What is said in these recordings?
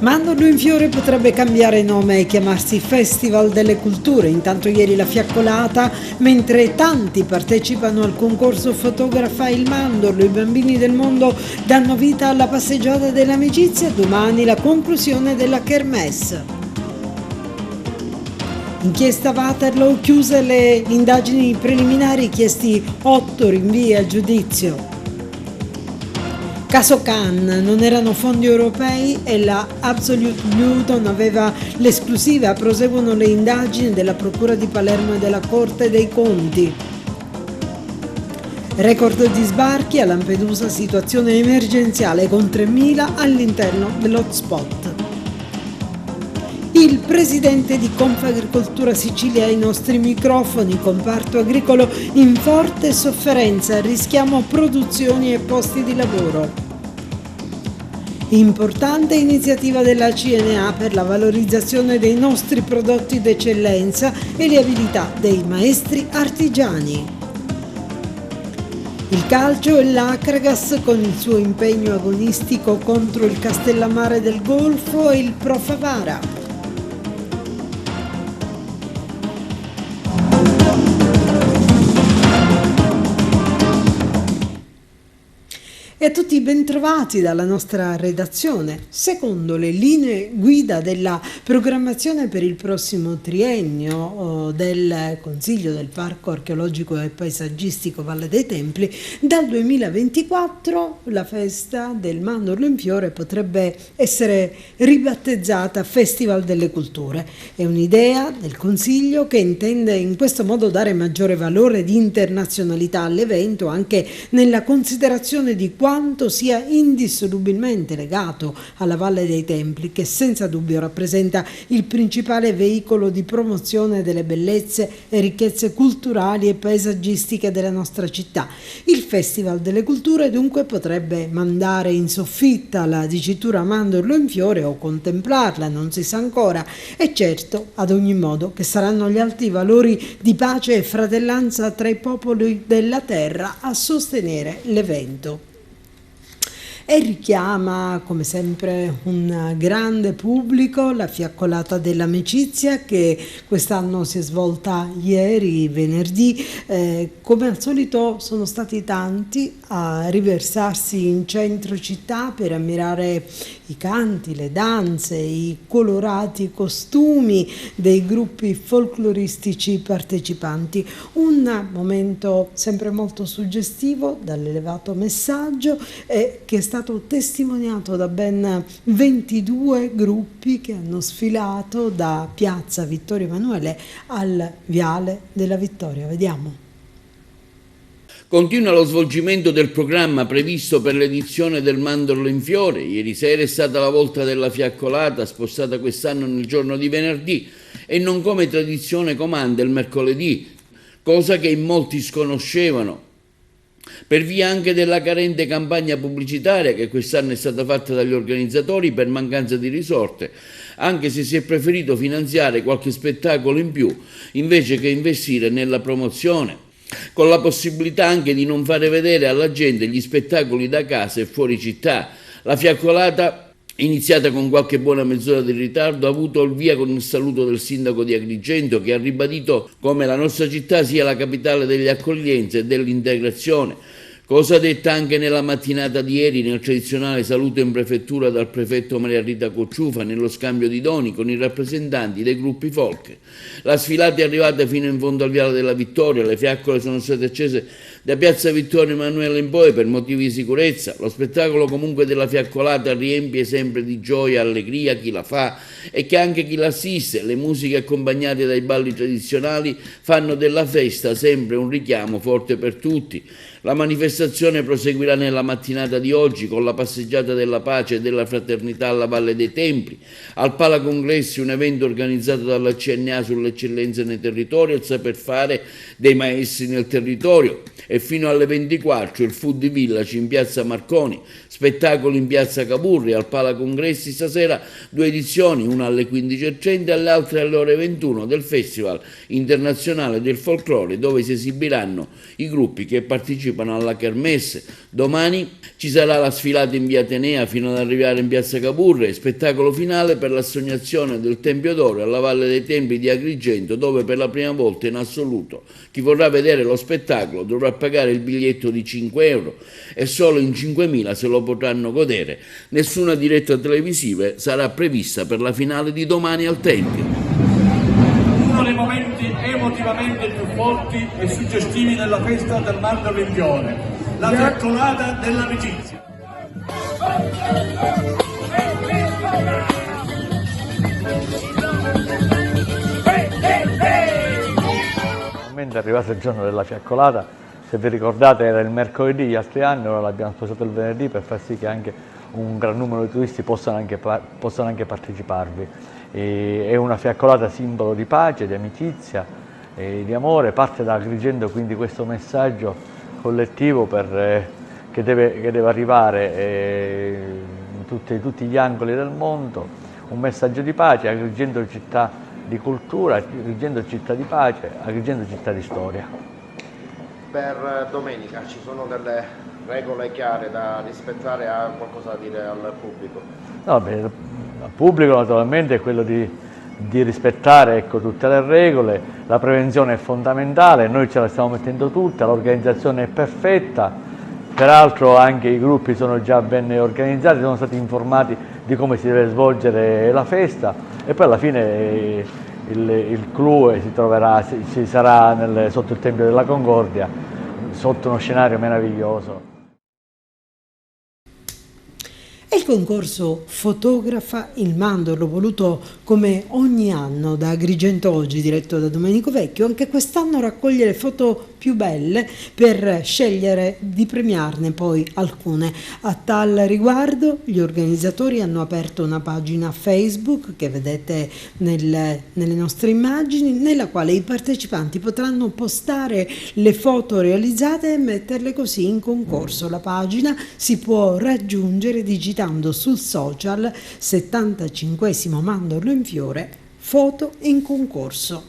Mandorlo in Fiore potrebbe cambiare nome e chiamarsi Festival delle Culture. Intanto ieri la fiaccolata, mentre tanti partecipano al concorso Fotografa il Mandorlo, i bambini del mondo danno vita alla passeggiata dell'amicizia, domani la conclusione della Kermesse. Inchiesta Waterloo, chiuse le indagini preliminari, chiesti 8 rinvii a giudizio. Caso Cannes, non erano fondi europei e la Absolute Newton aveva l'esclusiva, proseguono le indagini della Procura di Palermo e della Corte dei Conti. Record di sbarchi a Lampedusa, situazione emergenziale con 3.000 all'interno dell'hotspot. Il presidente di Confagricoltura Sicilia ai nostri microfoni, comparto agricolo in forte sofferenza, rischiamo produzioni e posti di lavoro. Importante iniziativa della CNA per la valorizzazione dei nostri prodotti d'eccellenza e le abilità dei maestri artigiani. Il calcio e l'Acragas con il suo impegno agonistico contro il Castellammare del Golfo e il Pro Favara. E a tutti bentrovati dalla nostra redazione. Secondo le linee guida della programmazione per il prossimo triennio del Consiglio del Parco Archeologico e Paesaggistico Valle dei Templi, dal 2024 la festa del Mandorlo in Fiore potrebbe essere ribattezzata Festival delle Culture. È un'idea del Consiglio che intende in questo modo dare maggiore valore di internazionalità all'evento, anche nella considerazione di quanto sia indissolubilmente legato alla Valle dei Templi, che senza dubbio rappresenta il principale veicolo di promozione delle bellezze e ricchezze culturali e paesaggistiche della nostra città. Il Festival delle Culture dunque potrebbe mandare in soffitta la dicitura Mandorlo in Fiore o contemplarla, non si sa ancora, e certo ad ogni modo che saranno gli alti valori di pace e fratellanza tra i popoli della terra a sostenere l'evento. E richiama come sempre un grande pubblico la fiaccolata dell'amicizia che quest'anno si è svolta ieri venerdì. Come al solito sono stati tanti a riversarsi in centro città per ammirare i canti, le danze, i colorati costumi dei gruppi folcloristici partecipanti. Un momento sempre molto suggestivo dall'elevato messaggio che è stato testimoniato da ben 22 gruppi che hanno sfilato da Piazza Vittorio Emanuele al Viale della Vittoria. Vediamo. Continua lo svolgimento del programma previsto per l'edizione del Mandorlo in Fiore. Ieri sera è stata la volta della fiaccolata, spostata quest'anno nel giorno di venerdì e non come tradizione comanda il mercoledì, cosa che in molti sconoscevano, per via anche della carente campagna pubblicitaria che quest'anno è stata fatta dagli organizzatori per mancanza di risorse, anche se si è preferito finanziare qualche spettacolo in più invece che investire nella promozione, con la possibilità anche di non fare vedere alla gente gli spettacoli da casa e fuori città. La fiaccolata, iniziata con qualche buona mezz'ora di ritardo, ha avuto il via con il saluto del sindaco di Agrigento, che ha ribadito come la nostra città sia la capitale delle accoglienze e dell'integrazione, cosa detta anche nella mattinata di ieri nel tradizionale saluto in prefettura dal prefetto Maria Rita Cocciufa nello scambio di doni con i rappresentanti dei gruppi folk. La sfilata è arrivata fino in fondo al Viale della Vittoria, le fiaccole sono state accese da Piazza Vittorio Emanuele in poi per motivi di sicurezza. Lo spettacolo comunque della fiaccolata riempie sempre di gioia e allegria chi la fa e che anche chi l'assiste. Le musiche accompagnate dai balli tradizionali fanno della festa sempre un richiamo forte per tutti. La manifestazione proseguirà nella mattinata di oggi con la passeggiata della pace e della fraternità alla Valle dei Templi, al Pala Congressi, un evento organizzato dalla CNA sull'eccellenza nei territori e il saper fare dei maestri nel territorio, e fino alle 24 il Food Village in piazza Marconi, spettacolo in piazza Capurri, al Pala Congressi stasera 2 edizioni, una alle 15:30 e l'altra alle ore 21 del Festival Internazionale del Folklore, dove si esibiranno i gruppi che partecipano alla Kermesse. Domani ci sarà la sfilata in via Atenea fino ad arrivare in piazza Capurri, spettacolo finale per l'assegnazione del Tempio d'Oro alla Valle dei Templi di Agrigento, dove per la prima volta in assoluto chi vorrà vedere lo spettacolo dovrà pagare il biglietto di 5 euro e solo in 5.000 se lo potranno godere. Nessuna diretta televisiva sarà prevista per la finale di domani al Tempio. Uno dei momenti emotivamente più forti e suggestivi della festa del Mandorlo in Fiore, la fiaccolata dell'amicizia. È arrivato il giorno della fiaccolata, se vi ricordate era il mercoledì gli altri anni, ora l'abbiamo spostato il venerdì per far sì che anche un gran numero di turisti possano anche parteciparvi. È una fiaccolata simbolo di pace, di amicizia, di amore, parte da Agrigento quindi questo messaggio collettivo che deve arrivare in tutti gli angoli del mondo, un messaggio di pace. Agrigento città di cultura, Agrigento città di pace, Agrigento città di storia. Per domenica ci sono delle regole chiare da rispettare, ha qualcosa da dire al pubblico? No, beh, al pubblico naturalmente è quello di rispettare, ecco, tutte le regole, la prevenzione è fondamentale, noi ce la stiamo mettendo tutta, l'organizzazione è perfetta, peraltro anche i gruppi sono già ben organizzati, sono stati informati di come si deve svolgere la festa e poi alla fine il clou ci sarà sotto il Tempio della Concordia, sotto uno scenario meraviglioso. E il concorso Fotografa il Mandorlo, voluto come ogni anno da Agrigento Oggi, diretto da Domenico Vecchio, anche quest'anno raccoglie le foto più belle per scegliere di premiarne poi alcune. A tal riguardo gli organizzatori hanno aperto una pagina Facebook che vedete nelle nostre immagini, nella quale i partecipanti potranno postare le foto realizzate e metterle così in concorso. La pagina si può raggiungere digitando sul social 75° Mandorlo in Fiore, foto in concorso.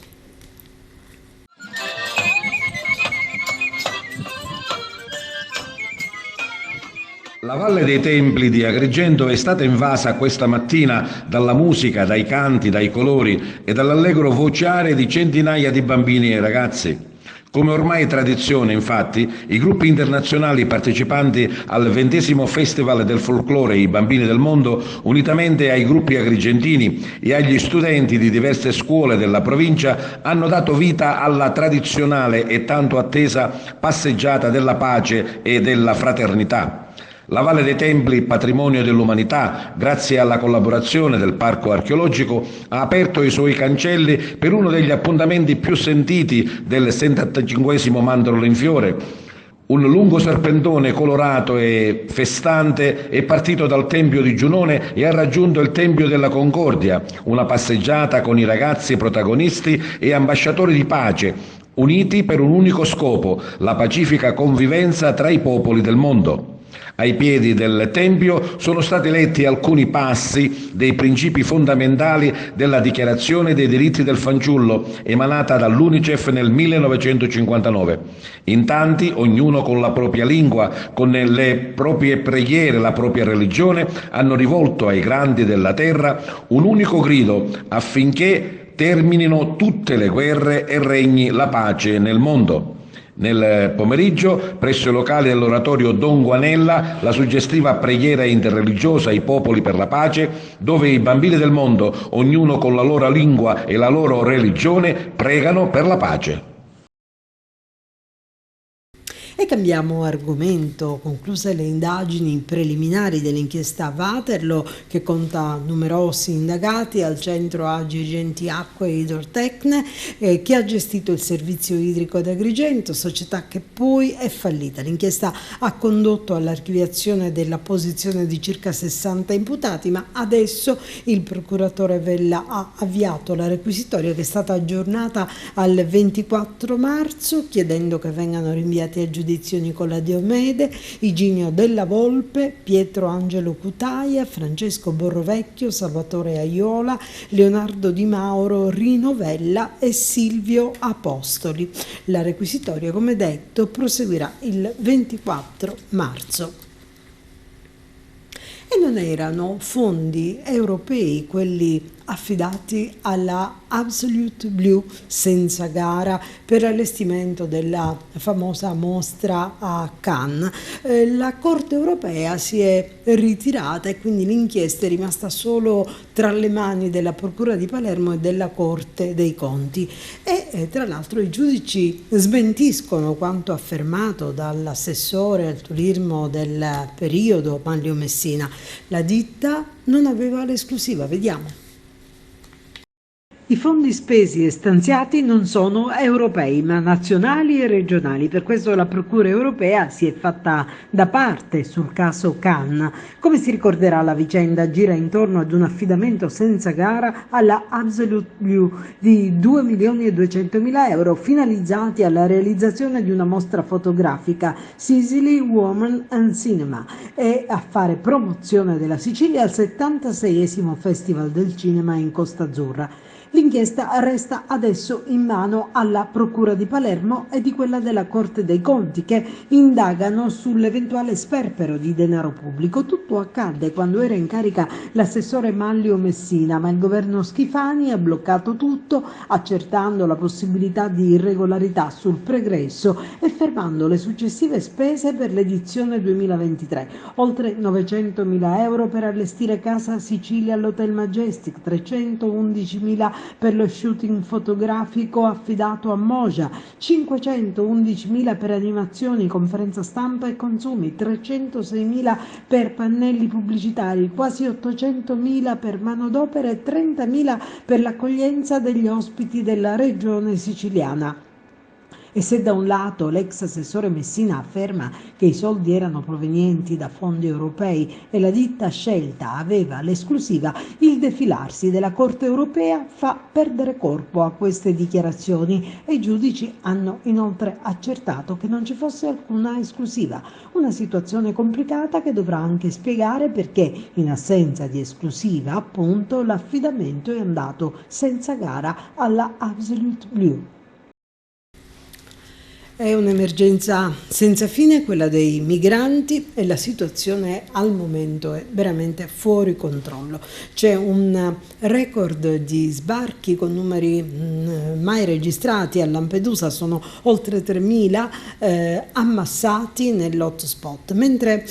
La Valle dei Templi di Agrigento è stata invasa questa mattina dalla musica, dai canti, dai colori e dall'allegro vociare di centinaia di bambini e ragazzi. Come ormai tradizione, infatti, i gruppi internazionali partecipanti al 20° Festival del Folklore I Bambini del Mondo, unitamente ai gruppi agrigentini e agli studenti di diverse scuole della provincia, hanno dato vita alla tradizionale e tanto attesa passeggiata della pace e della fraternità. La Valle dei Templi, patrimonio dell'umanità, grazie alla collaborazione del Parco Archeologico, ha aperto i suoi cancelli per uno degli appuntamenti più sentiti del 75° Mandorlo in Fiore. Un lungo serpentone colorato e festante è partito dal Tempio di Giunone e ha raggiunto il Tempio della Concordia, una passeggiata con i ragazzi protagonisti e ambasciatori di pace, uniti per un unico scopo, la pacifica convivenza tra i popoli del mondo. Ai piedi del Tempio sono stati letti alcuni passi dei principi fondamentali della Dichiarazione dei diritti del fanciullo, emanata dall'UNICEF nel 1959. In tanti, ognuno con la propria lingua, con le proprie preghiere, la propria religione, hanno rivolto ai grandi della terra un unico grido affinché terminino tutte le guerre e regni la pace nel mondo. Nel pomeriggio, presso i locali dell'oratorio Don Guanella, la suggestiva preghiera interreligiosa ai popoli per la pace, dove i bambini del mondo, ognuno con la loro lingua e la loro religione, pregano per la pace. E cambiamo argomento. Concluse le indagini preliminari dell'inchiesta Waterloo, che conta numerosi indagati, al centro Agrigenti Acque e Idrotecne, che ha gestito il servizio idrico ad Agrigento, società che poi è fallita. L'inchiesta ha condotto all'archiviazione della posizione di circa 60 imputati, ma adesso il procuratore Vella ha avviato la requisitoria, che è stata aggiornata al 24 marzo, chiedendo che vengano rinviati a giudizio Spedizioni con la Diomede, Iginio Della Volpe, Pietro Angelo Cutaia, Francesco Borrovecchio, Salvatore Aiola, Leonardo Di Mauro, Rino Vella e Silvio Apostoli. La requisitoria, come detto, proseguirà il 24 marzo. E non erano fondi europei quelli affidati alla Absolute Blue senza gara per l'allestimento della famosa mostra a Cannes. La Corte europea si è ritirata e quindi l'inchiesta è rimasta solo tra le mani della Procura di Palermo e della Corte dei Conti e tra l'altro i giudici smentiscono quanto affermato dall'assessore al turismo del periodo Manlio Messina. La ditta non aveva l'esclusiva, vediamo. I fondi spesi e stanziati non sono europei, ma nazionali e regionali. Per questo la Procura europea si è fatta da parte sul caso Cannes. Come si ricorderà, la vicenda gira intorno ad un affidamento senza gara alla Absolute Blue di 2.200.000 euro finalizzati alla realizzazione di una mostra fotografica Sicily Women and Cinema e a fare promozione della Sicilia al 76esimo Festival del Cinema in Costa Azzurra. L'inchiesta resta adesso in mano alla Procura di Palermo e di quella della Corte dei Conti, che indagano sull'eventuale sperpero di denaro pubblico. Tutto accadde quando era in carica l'assessore Manlio Messina, ma il governo Schifani ha bloccato tutto, accertando la possibilità di irregolarità sul pregresso e fermando le successive spese per l'edizione 2023. Oltre 900.000 euro per allestire Casa Sicilia all'Hotel Majestic, 311.000 per lo shooting fotografico affidato a Moja, 511.000 per animazioni, conferenza stampa e consumi, 306.000 per pannelli pubblicitari, quasi 800.000 per manodopera e 30.000 per l'accoglienza degli ospiti della regione siciliana. E se da un lato l'ex assessore Messina afferma che i soldi erano provenienti da fondi europei e la ditta scelta aveva l'esclusiva, il defilarsi della Corte europea fa perdere corpo a queste dichiarazioni e i giudici hanno inoltre accertato che non ci fosse alcuna esclusiva. Una situazione complicata che dovrà anche spiegare perché, in assenza di esclusiva, appunto, l'affidamento è andato senza gara alla Absolute Blue. È un'emergenza senza fine quella dei migranti e la situazione al momento è veramente fuori controllo. C'è un record di sbarchi con numeri mai registrati a Lampedusa, sono oltre 3.000 ammassati nell'hotspot, mentre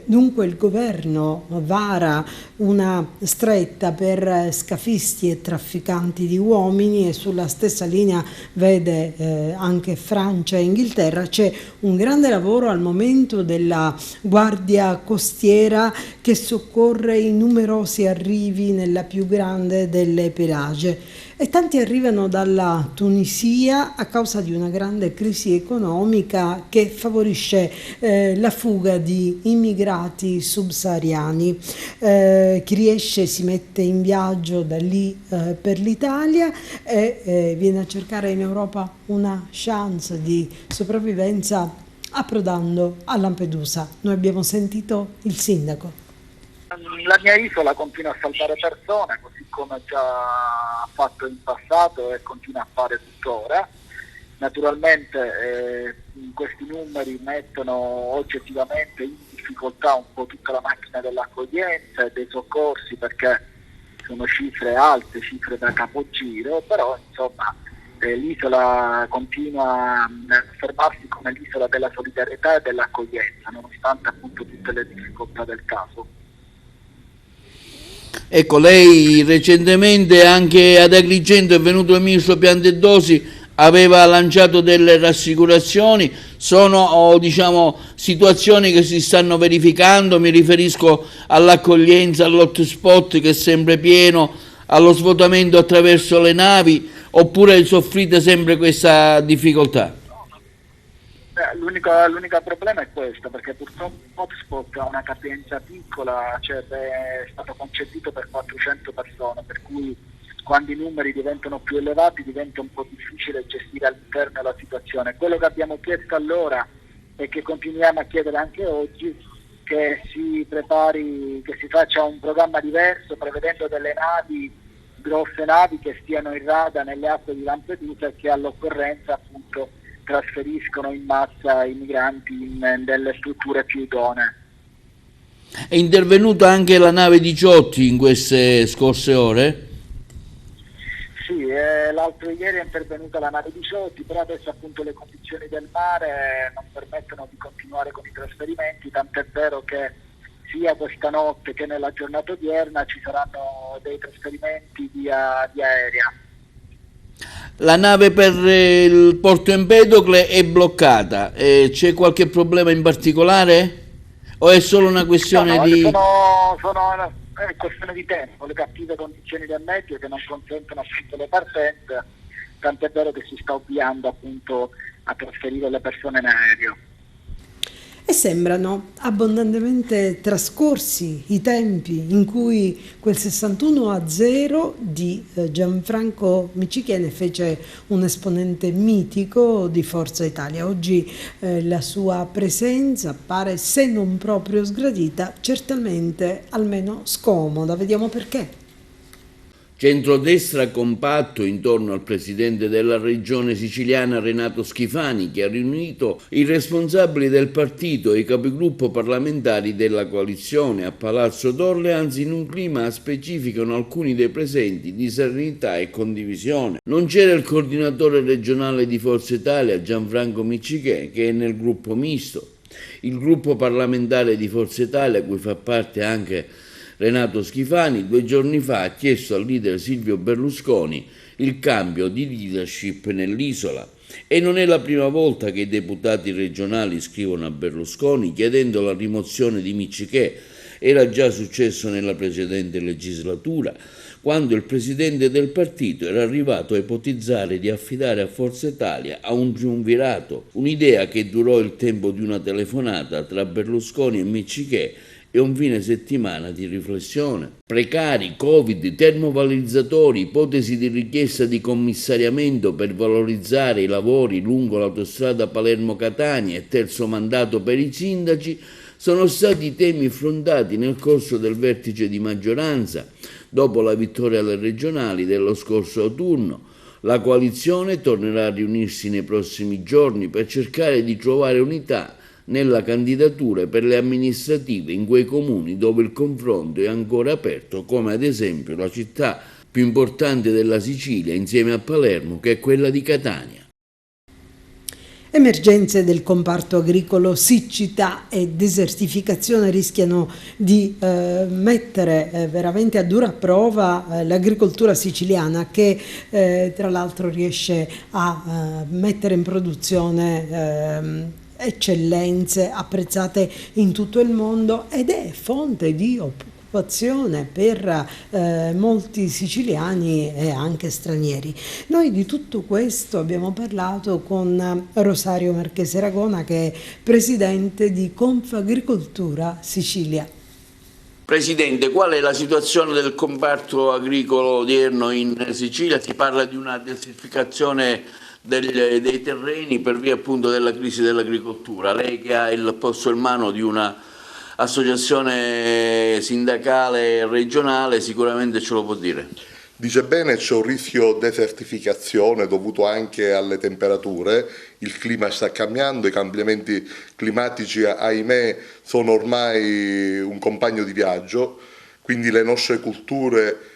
dunque il governo vara una stretta per scafisti e trafficanti di uomini e sulla stessa linea vede anche Francia e Inghilterra. C'è un grande lavoro al momento della Guardia Costiera che soccorre i numerosi arrivi nella più grande delle Pelagie. E tanti arrivano dalla Tunisia a causa di una grande crisi economica che favorisce la fuga di immigrati subsahariani. Chi riesce si mette in viaggio da lì per l'Italia e viene a cercare in Europa una chance di sopravvivenza approdando a Lampedusa. Noi abbiamo sentito il sindaco. La mia isola continua a salvare persone, così come già ha fatto in passato e continua a fare tuttora. Naturalmente questi numeri mettono oggettivamente in difficoltà un po' tutta la macchina dell'accoglienza e dei soccorsi, perché sono cifre alte, cifre da capogiro, però insomma l'isola continua a fermarsi come l'isola della solidarietà e dell'accoglienza, nonostante appunto tutte le difficoltà del caso. Ecco, lei recentemente anche ad Agrigento è venuto il ministro Piantedosi, aveva lanciato delle rassicurazioni. Sono diciamo situazioni che si stanno verificando, mi riferisco all'accoglienza, all'hotspot che è sempre pieno, allo svuotamento attraverso le navi, oppure soffrite sempre questa difficoltà? L'unico problema è questo, perché purtroppo l'hotspot ha una capienza piccola, cioè è stato concepito per 400 persone, per cui quando i numeri diventano più elevati diventa un po' difficile gestire all'interno la situazione. Quello che abbiamo chiesto allora e che continuiamo a chiedere anche oggi, che si prepari, che si faccia un programma diverso, prevedendo delle navi, grosse navi che stiano in rada nelle acque di Lampedusa e che all'occorrenza appunto trasferiscono in massa i migranti in delle strutture più idonee. È intervenuta anche la nave Diciotti in queste scorse ore? Sì, l'altro ieri è intervenuta la nave Diciotti, però adesso appunto le condizioni del mare non permettono di continuare con i trasferimenti, tant'è vero che sia questa notte che nella giornata odierna ci saranno dei trasferimenti via aerea. La nave per il Porto Empedocle è bloccata, c'è qualche problema in particolare? O è solo una questione di... È questione di tempo, le cattive condizioni del meteo che non consentono appunto le partenze, tant'è vero che si sta ovviando appunto a trasferire le persone in aereo. E sembrano abbondantemente trascorsi i tempi in cui quel 61-0 di Gianfranco Miccichè fece un esponente mitico di Forza Italia. Oggi la sua presenza appare, se non proprio sgradita, certamente almeno scomoda. Vediamo perché. Centrodestra compatto intorno al presidente della regione siciliana Renato Schifani, che ha riunito i responsabili del partito e i capigruppo parlamentari della coalizione a Palazzo d'Orleans in un clima, specificano alcuni dei presenti, di serenità e condivisione. Non c'era il coordinatore regionale di Forza Italia Gianfranco Miccichè, che è nel gruppo misto. Il gruppo parlamentare di Forza Italia, a cui fa parte anche Renato Schifani, 2 giorni fa ha chiesto al leader Silvio Berlusconi il cambio di leadership nell'isola. E non è la prima volta che i deputati regionali scrivono a Berlusconi chiedendo la rimozione di Miccichè. Era già successo nella precedente legislatura, quando il presidente del partito era arrivato a ipotizzare di affidare a Forza Italia a un triumvirato, un'idea che durò il tempo di una telefonata tra Berlusconi e Miccichè e un fine settimana di riflessione. Precari, Covid, termovalorizzatori, ipotesi di richiesta di commissariamento per valorizzare i lavori lungo l'autostrada Palermo-Catania e terzo mandato per i sindaci sono stati i temi affrontati nel corso del vertice di maggioranza dopo la vittoria alle regionali dello scorso autunno. La coalizione tornerà a riunirsi nei prossimi giorni per cercare di trovare unità nella candidatura per le amministrative in quei comuni dove il confronto è ancora aperto, come ad esempio la città più importante della Sicilia insieme a Palermo, che è quella di Catania. Emergenze del comparto agricolo, siccità e desertificazione rischiano di mettere veramente a dura prova l'agricoltura siciliana, che tra l'altro riesce a mettere in produzione eccellenze apprezzate in tutto il mondo ed è fonte di occupazione per molti siciliani e anche stranieri. Noi di tutto questo abbiamo parlato con Rosario Marchese Ragona, che è presidente di Confagricoltura Sicilia. Presidente, qual è la situazione del comparto agricolo odierno in Sicilia? Si parla di una desertificazione dei terreni per via appunto della crisi dell'agricoltura. Lei che ha il posto in mano di una associazione sindacale regionale sicuramente ce lo può dire. Dice bene, c'è un rischio desertificazione dovuto anche alle temperature, il clima sta cambiando, i cambiamenti climatici ahimè sono ormai un compagno di viaggio, quindi le nostre culture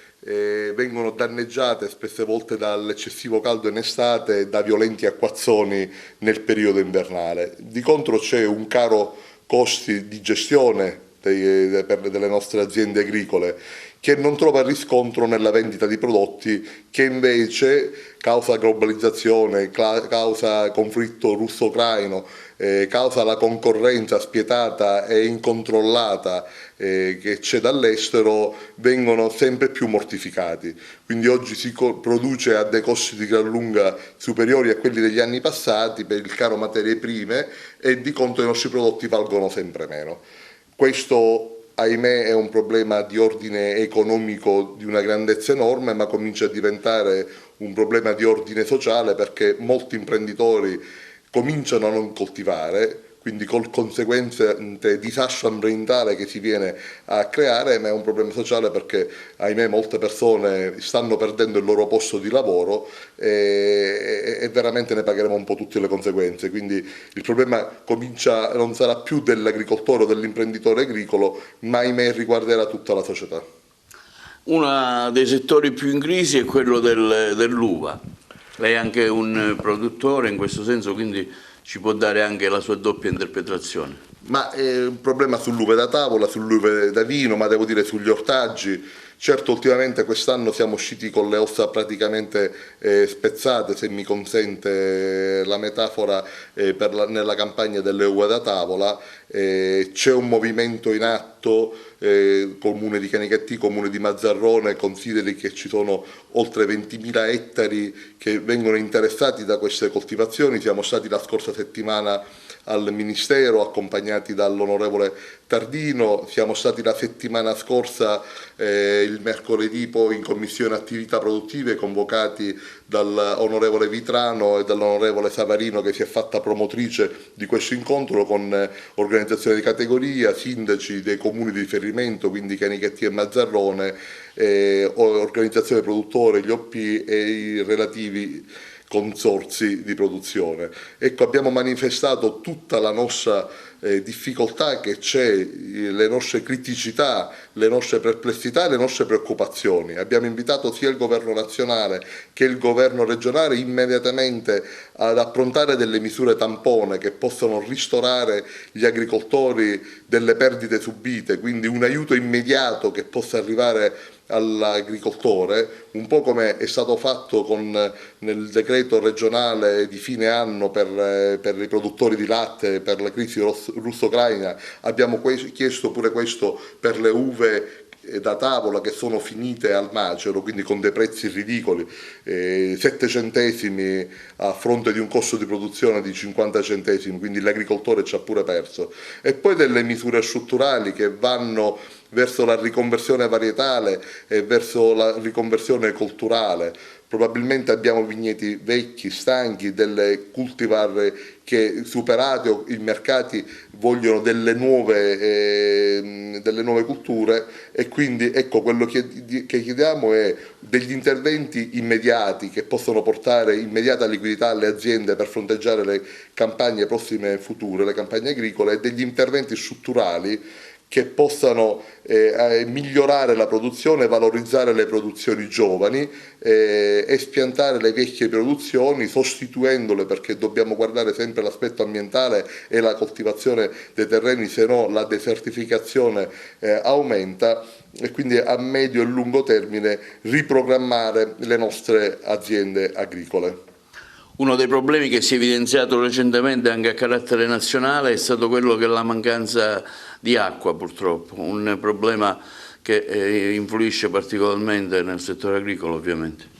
vengono danneggiate spesse volte dall'eccessivo caldo in estate e da violenti acquazzoni nel periodo invernale. Di contro c'è un caro costi di gestione delle nostre aziende agricole che non trova riscontro nella vendita di prodotti che invece, causa globalizzazione, causa conflitto russo-ucraino, causa la concorrenza spietata e incontrollata che c'è dall'estero, vengono sempre più mortificati. Quindi oggi si produce a dei costi di gran lunga superiori a quelli degli anni passati per il caro materie prime e di contro i nostri prodotti valgono sempre meno. Questo ahimè è un problema di ordine economico di una grandezza enorme, ma comincia a diventare un problema di ordine sociale perché molti imprenditori cominciano a non coltivare, quindi col conseguente disastro ambientale che si viene a creare, ma è un problema sociale perché ahimè molte persone stanno perdendo il loro posto di lavoro e veramente ne pagheremo un po' tutte le conseguenze. Quindi il problema non sarà più dell'agricoltore o dell'imprenditore agricolo, ma ahimè riguarderà tutta la società. Uno dei settori più in crisi è quello dell'uva. Lei è anche un produttore in questo senso, quindi ci può dare anche la sua doppia interpretazione. Ma è un problema sull'uva da tavola, sull'uva da vino, ma devo dire sugli ortaggi. Certo, ultimamente quest'anno siamo usciti con le ossa praticamente spezzate, se mi consente la metafora, nella campagna delle uva da tavola. C'è un movimento in atto, comune di Canicattì, comune di Mazzarrone, consideri che ci sono oltre 20.000 ettari che vengono interessati da queste coltivazioni. Siamo stati la scorsa settimana al Ministero accompagnati dall'onorevole Tardino, siamo stati la settimana scorsa il mercoledì poi in commissione attività produttive convocati dall'onorevole Vitrano e dall'onorevole Savarino, che si è fatta promotrice di questo incontro con organizzazioni di categoria, sindaci dei comuni di riferimento, quindi Canicattì e Mazzarrone, organizzazioni produttori, gli OP e i relativi consorzi di produzione. Ecco, abbiamo manifestato tutta la nostra difficoltà che c'è, le nostre criticità, le nostre perplessità e le nostre preoccupazioni. Abbiamo invitato sia il governo nazionale che il governo regionale immediatamente ad approntare delle misure tampone che possano ristorare gli agricoltori delle perdite subite, quindi un aiuto immediato che possa arrivare all'agricoltore, un po' come è stato fatto nel decreto regionale di fine anno per i produttori di latte, per la crisi russo-ucraina. Abbiamo chiesto pure questo per le uve da tavola che sono finite al macero, quindi con dei prezzi ridicoli, 7 centesimi a fronte di un costo di produzione di 50 centesimi, quindi l'agricoltore ci ha pure perso. E poi delle misure strutturali che vanno verso la riconversione varietale e verso la riconversione culturale. Probabilmente abbiamo vigneti vecchi, stanchi, delle cultivar che superate i mercati vogliono delle nuove culture, e quindi ecco, quello che chiediamo è degli interventi immediati che possono portare immediata liquidità alle aziende per fronteggiare le campagne prossime future, le campagne agricole, e degli interventi strutturali che possano migliorare la produzione, valorizzare le produzioni giovani, espiantare le vecchie produzioni, sostituendole, perché dobbiamo guardare sempre l'aspetto ambientale e la coltivazione dei terreni, se no la desertificazione aumenta, e quindi a medio e lungo termine riprogrammare le nostre aziende agricole. Uno dei problemi che si è evidenziato recentemente anche a carattere nazionale è stato quello che è la mancanza di acqua, purtroppo, un problema che influisce particolarmente nel settore agricolo, ovviamente.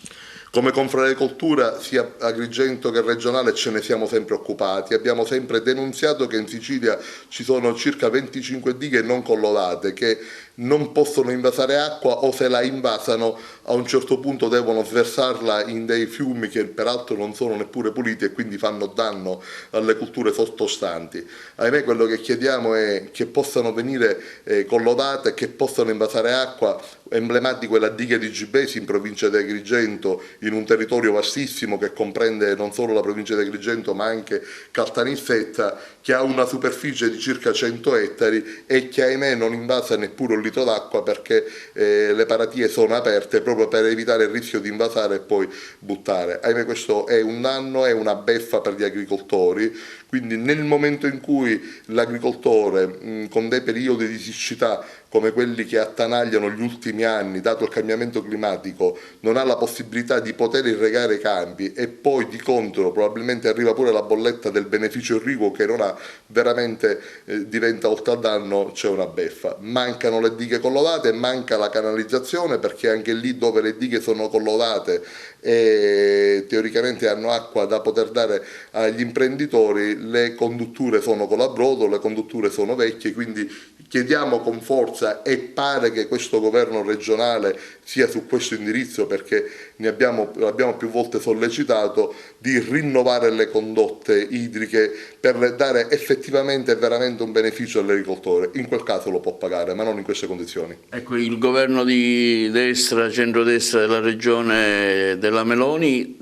Come Confagricoltura, sia Agrigento che regionale, ce ne siamo sempre occupati. Abbiamo sempre denunziato che in Sicilia ci sono circa 25 dighe non collodate che non possono invasare acqua, o se la invasano a un certo punto devono sversarla in dei fiumi che peraltro non sono neppure puliti e quindi fanno danno alle culture sottostanti. Ahimè, quello che chiediamo è che possano venire collodate, che possano invasare acqua. Emblematico è la diga di Gibesi in provincia di Agrigento, in un territorio vastissimo che comprende non solo la provincia di Agrigento ma anche Caltanissetta, che ha una superficie di circa 100 ettari e che ahimè non invasa neppure un litro d'acqua, perché le paratie sono aperte proprio per evitare il rischio di invasare e poi buttare. Ahimè, questo è un danno, è una beffa per gli agricoltori. Quindi nel momento in cui l'agricoltore, con dei periodi di siccità come quelli che attanagliano gli ultimi anni, dato il cambiamento climatico, non ha la possibilità di poter irrigare i campi, e poi di contro probabilmente arriva pure la bolletta del beneficio irriguo che non ha, veramente diventa oltre al danno, c'è una beffa. Mancano le dighe collodate, manca la canalizzazione, perché anche lì dove le dighe sono collodate e teoricamente hanno acqua da poter dare agli imprenditori, le condutture sono colabrodo, le condutture sono vecchie, quindi Chiediamo con forza, e pare che questo governo regionale sia su questo indirizzo, perché l'abbiamo più volte sollecitato, di rinnovare le condotte idriche per dare effettivamente e veramente un beneficio all'agricoltore. In quel caso lo può pagare, ma non in queste condizioni. Ecco, il governo di destra, centrodestra della regione della Meloni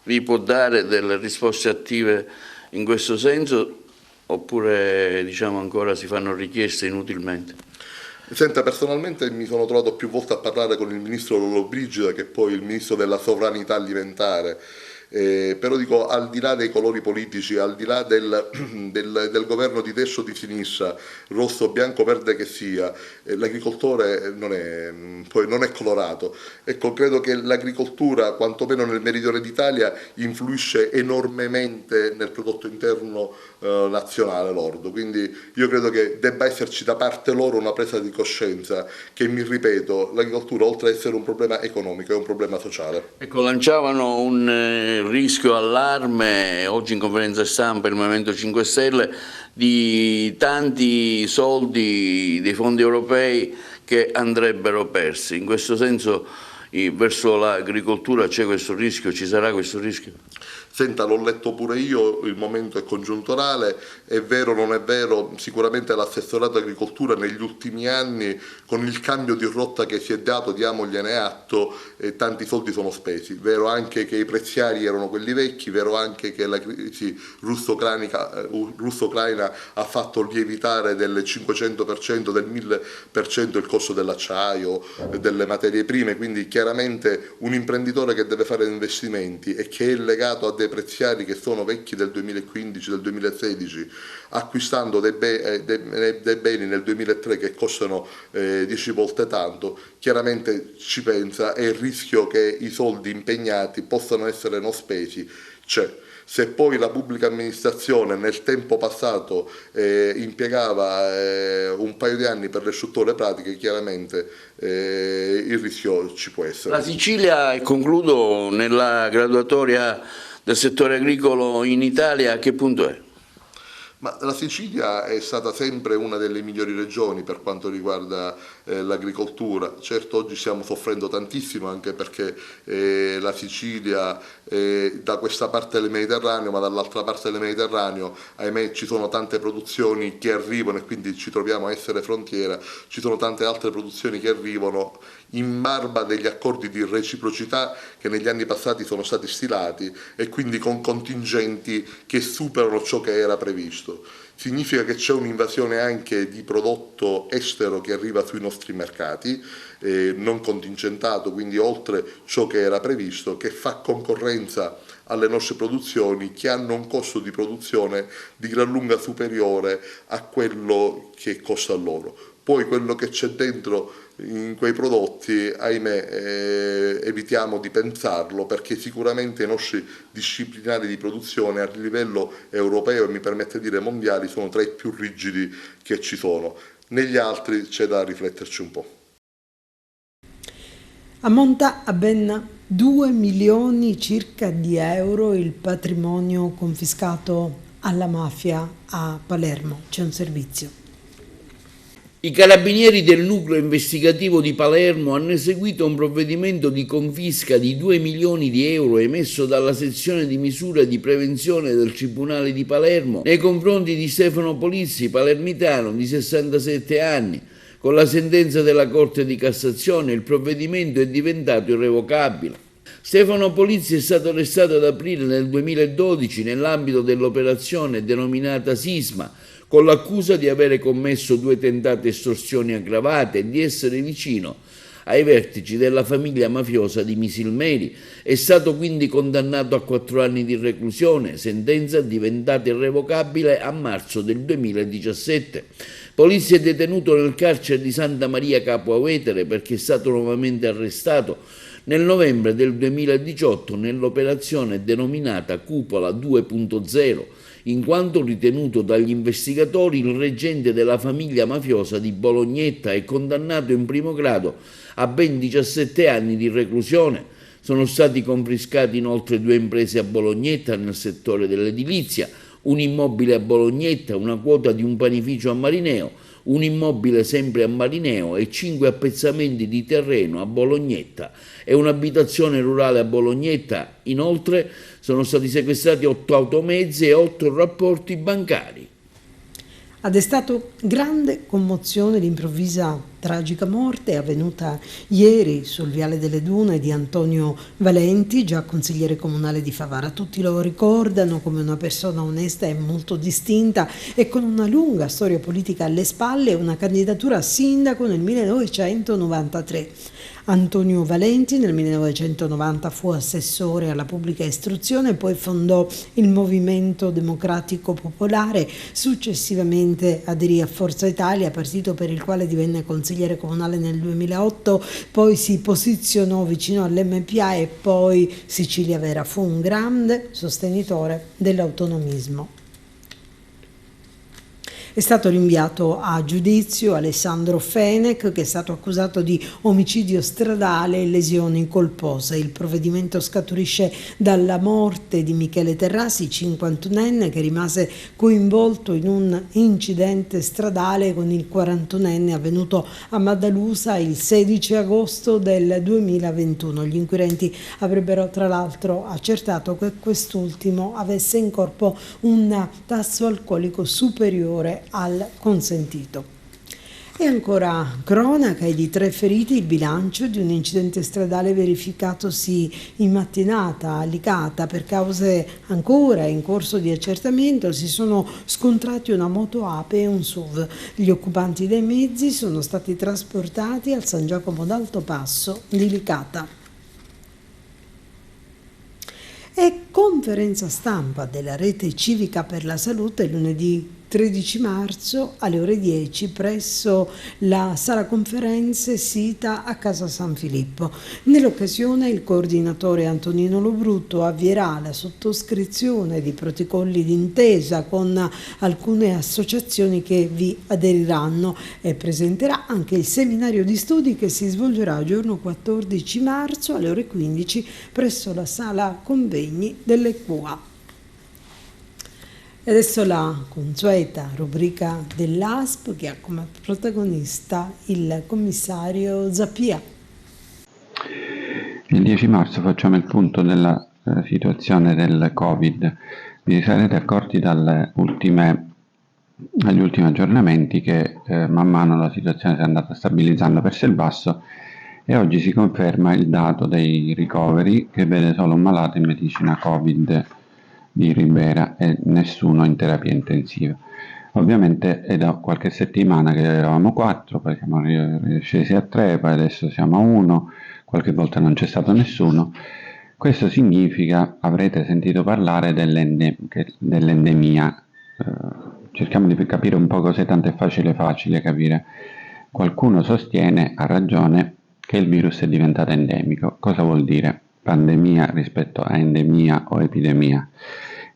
vi può dare delle risposte attive in questo senso, oppure diciamo ancora si fanno richieste inutilmente? Senta, personalmente mi sono trovato più volte a parlare con il ministro Lollobrigida, che è poi il ministro della sovranità alimentare. Però dico, al di là dei colori politici, al di là del governo di destra o di sinistra, rosso, bianco, verde che sia, l'agricoltore non è colorato. Ecco, credo che l'agricoltura, quantomeno nel meridione d'Italia, influisce enormemente nel prodotto interno nazionale lordo, quindi io credo che debba esserci da parte loro una presa di coscienza che, mi ripeto, l'agricoltura oltre ad essere un problema economico è un problema sociale. Ecco, lanciavano un rischio allarme oggi in conferenza stampa il Movimento 5 Stelle di tanti soldi dei fondi europei che andrebbero persi. In questo senso verso l'agricoltura c'è questo rischio, ci sarà questo rischio? Senta, l'ho letto pure io, il momento è congiunturale, è vero o non è vero, sicuramente l'assessorato agricoltura negli ultimi anni, con il cambio di rotta che si è dato, diamogliene atto, tanti soldi sono spesi. Vero anche che i preziari erano quelli vecchi, vero anche che la crisi russo-ucraina ha fatto lievitare del 500%, del 1000% il costo dell'acciaio, delle materie prime, quindi chiaramente un imprenditore che deve fare investimenti e che è legato a dei preziari che sono vecchi del 2015, del 2016, acquistando dei beni nel 2003 che costano 10 volte tanto, chiaramente ci pensa, e il rischio che i soldi impegnati possano essere non spesi c'è. Se poi la pubblica amministrazione nel tempo passato impiegava un paio di anni per le strutture pratiche, chiaramente il rischio ci può essere. La Sicilia, e concludo, nella graduatoria del settore agricolo in Italia a che punto è? Ma la Sicilia è stata sempre una delle migliori regioni per quanto riguarda l'agricoltura. Certo, oggi stiamo soffrendo tantissimo anche perché la Sicilia da questa parte del Mediterraneo, ma dall'altra parte del Mediterraneo, ahimè, ci sono tante produzioni che arrivano e quindi ci troviamo a essere frontiera, ci sono tante altre produzioni che arrivano in barba degli accordi di reciprocità che negli anni passati sono stati stilati e quindi con contingenti che superano ciò che era previsto. Significa che c'è un'invasione anche di prodotto estero che arriva sui nostri mercati, non contingentato, quindi oltre ciò che era previsto, che fa concorrenza alle nostre produzioni che hanno un costo di produzione di gran lunga superiore a quello che costa loro. Poi quello che c'è dentro in quei prodotti, ahimè, evitiamo di pensarlo, perché sicuramente i nostri disciplinari di produzione a livello europeo e mi permette di dire mondiali sono tra i più rigidi che ci sono. Negli altri c'è da rifletterci un po'. Ammonta a ben 2 milioni circa di euro il patrimonio confiscato alla mafia a Palermo. C'è un servizio. I carabinieri del nucleo investigativo di Palermo hanno eseguito un provvedimento di confisca di 2 milioni di euro emesso dalla sezione di misure di prevenzione del Tribunale di Palermo nei confronti di Stefano Polizzi, palermitano di 67 anni. Con la sentenza della Corte di Cassazione il provvedimento è diventato irrevocabile. Stefano Polizzi è stato arrestato ad aprile del 2012 nell'ambito dell'operazione denominata Sisma, con l'accusa di avere commesso 2 tentate estorsioni aggravate e di essere vicino ai vertici della famiglia mafiosa di Misilmeri. È stato quindi condannato a 4 anni di reclusione, sentenza diventata irrevocabile a marzo del 2017. Polizzi è detenuto nel carcere di Santa Maria Capua Vetere perché è stato nuovamente arrestato nel novembre del 2018 nell'operazione denominata Cupola 2.0, in quanto ritenuto dagli investigatori il reggente della famiglia mafiosa di Bolognetta e condannato in primo grado a ben 17 anni di reclusione. Sono stati confiscati inoltre 2 imprese a Bolognetta nel settore dell'edilizia, un immobile a Bolognetta, una quota di un panificio a Marineo, un immobile sempre a Marineo e 5 appezzamenti di terreno a Bolognetta e un'abitazione rurale a Bolognetta. Inoltre sono stati sequestrati 8 automezzi e 8 rapporti bancari. Ha destato grande commozione l'improvvisa tragica morte avvenuta ieri sul Viale delle Dune di Antonio Valenti, già consigliere comunale di Favara. Tutti lo ricordano come una persona onesta e molto distinta e con una lunga storia politica alle spalle e una candidatura a sindaco nel 1993. Antonio Valenti nel 1990 fu assessore alla pubblica istruzione, poi fondò il Movimento Democratico Popolare, successivamente aderì a Forza Italia, partito per il quale divenne consigliere comunale nel 2008, poi si posizionò vicino all'MPA e poi Sicilia Vera. Fu un grande sostenitore dell'autonomismo. È stato rinviato a giudizio Alessandro Fenech, che è stato accusato di omicidio stradale e lesioni colpose. Il provvedimento scaturisce dalla morte di Michele Terrasi, 51enne, che rimase coinvolto in un incidente stradale con il 41enne avvenuto a Maddalusa il 16 agosto del 2021. Gli inquirenti avrebbero tra l'altro accertato che quest'ultimo avesse in corpo un tasso alcolico superiore al consentito. E ancora cronaca, è di 3 feriti il bilancio di un incidente stradale verificatosi in mattinata a Licata. Per cause ancora in corso di accertamento si sono scontrati una moto Ape e un SUV. Gli occupanti dei mezzi sono stati trasportati al San Giacomo d'Altopasso di Licata. E conferenza stampa della Rete Civica per la Salute lunedì 13 marzo alle ore 10 presso la sala conferenze sita a Casa San Filippo. Nell'occasione il coordinatore Antonino Lobrutto avvierà la sottoscrizione di protocolli d'intesa con alcune associazioni che vi aderiranno e presenterà anche il seminario di studi che si svolgerà il giorno 14 marzo alle ore 15 presso la sala convegni dell'EQUA. E adesso la consueta rubrica dell'ASP che ha come protagonista il commissario Zappia. Il 10 marzo facciamo il punto della situazione del Covid. Vi sarete accorti dagli ultimi aggiornamenti che man mano la situazione si è andata stabilizzando verso il basso e oggi si conferma il dato dei ricoveri che vede solo un malato in medicina Covid di Ribera e nessuno in terapia intensiva. Ovviamente è da qualche settimana che eravamo 4, poi siamo scesi a 3, poi adesso siamo a 1, qualche volta non c'è stato nessuno. Questo significa, avrete sentito parlare dell'endemia. Cerchiamo di capire un po' cos'è, tanto è facile capire. Qualcuno sostiene, a ragione, che il virus è diventato endemico. Cosa vuol dire pandemia rispetto a endemia o epidemia?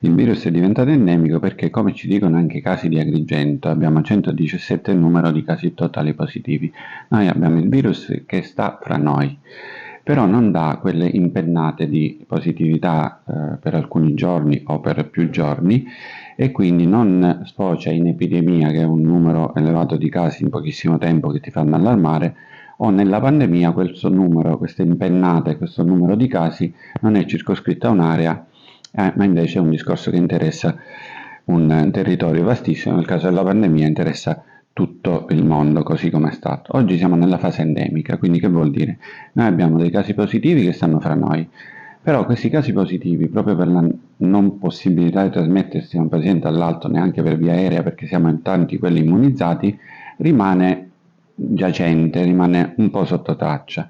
Il virus è diventato endemico perché, come ci dicono anche i casi di Agrigento, abbiamo 117 il numero di casi totali positivi. Noi abbiamo il virus che sta fra noi, però non dà quelle impennate di positività per alcuni giorni o per più giorni e quindi non sfocia in epidemia, che è un numero elevato di casi in pochissimo tempo che ti fanno allarmare, o nella pandemia questo numero, queste impennate, questo numero di casi non è circoscritto a un'area, ma invece è un discorso che interessa un territorio vastissimo. Nel caso della pandemia interessa tutto il mondo, così come è stato. Oggi siamo nella fase endemica, quindi che vuol dire? Noi abbiamo dei casi positivi che stanno fra noi, però questi casi positivi, proprio per la non possibilità di trasmettersi da un paziente all'altro neanche per via aerea, perché siamo in tanti quelli immunizzati, rimane giacente, rimane un po' sotto traccia.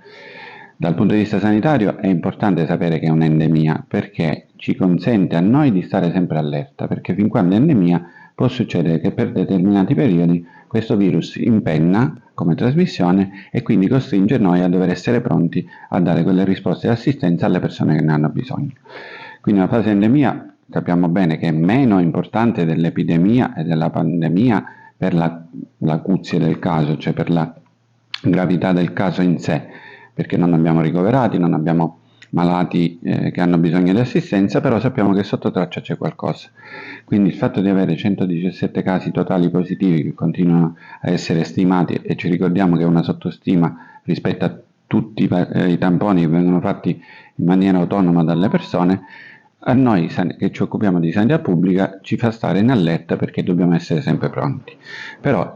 Dal punto di vista sanitario è importante sapere che è un'endemia, perché ci consente a noi di stare sempre allerta, perché fin quando è endemia può succedere che per determinati periodi questo virus impenna come trasmissione e quindi costringe noi a dover essere pronti a dare quelle risposte di assistenza alle persone che ne hanno bisogno. Quindi la fase endemia sappiamo bene che è meno importante dell'epidemia e della pandemia per l'acuzie del caso, cioè per la gravità del caso in sé, perché non abbiamo ricoverati, non abbiamo malati che hanno bisogno di assistenza, però sappiamo che sotto traccia c'è qualcosa. Quindi il fatto di avere 117 casi totali positivi che continuano a essere stimati, e ci ricordiamo che è una sottostima rispetto a tutti i tamponi che vengono fatti in maniera autonoma dalle persone, a noi che ci occupiamo di sanità pubblica ci fa stare in allerta perché dobbiamo essere sempre pronti. Però,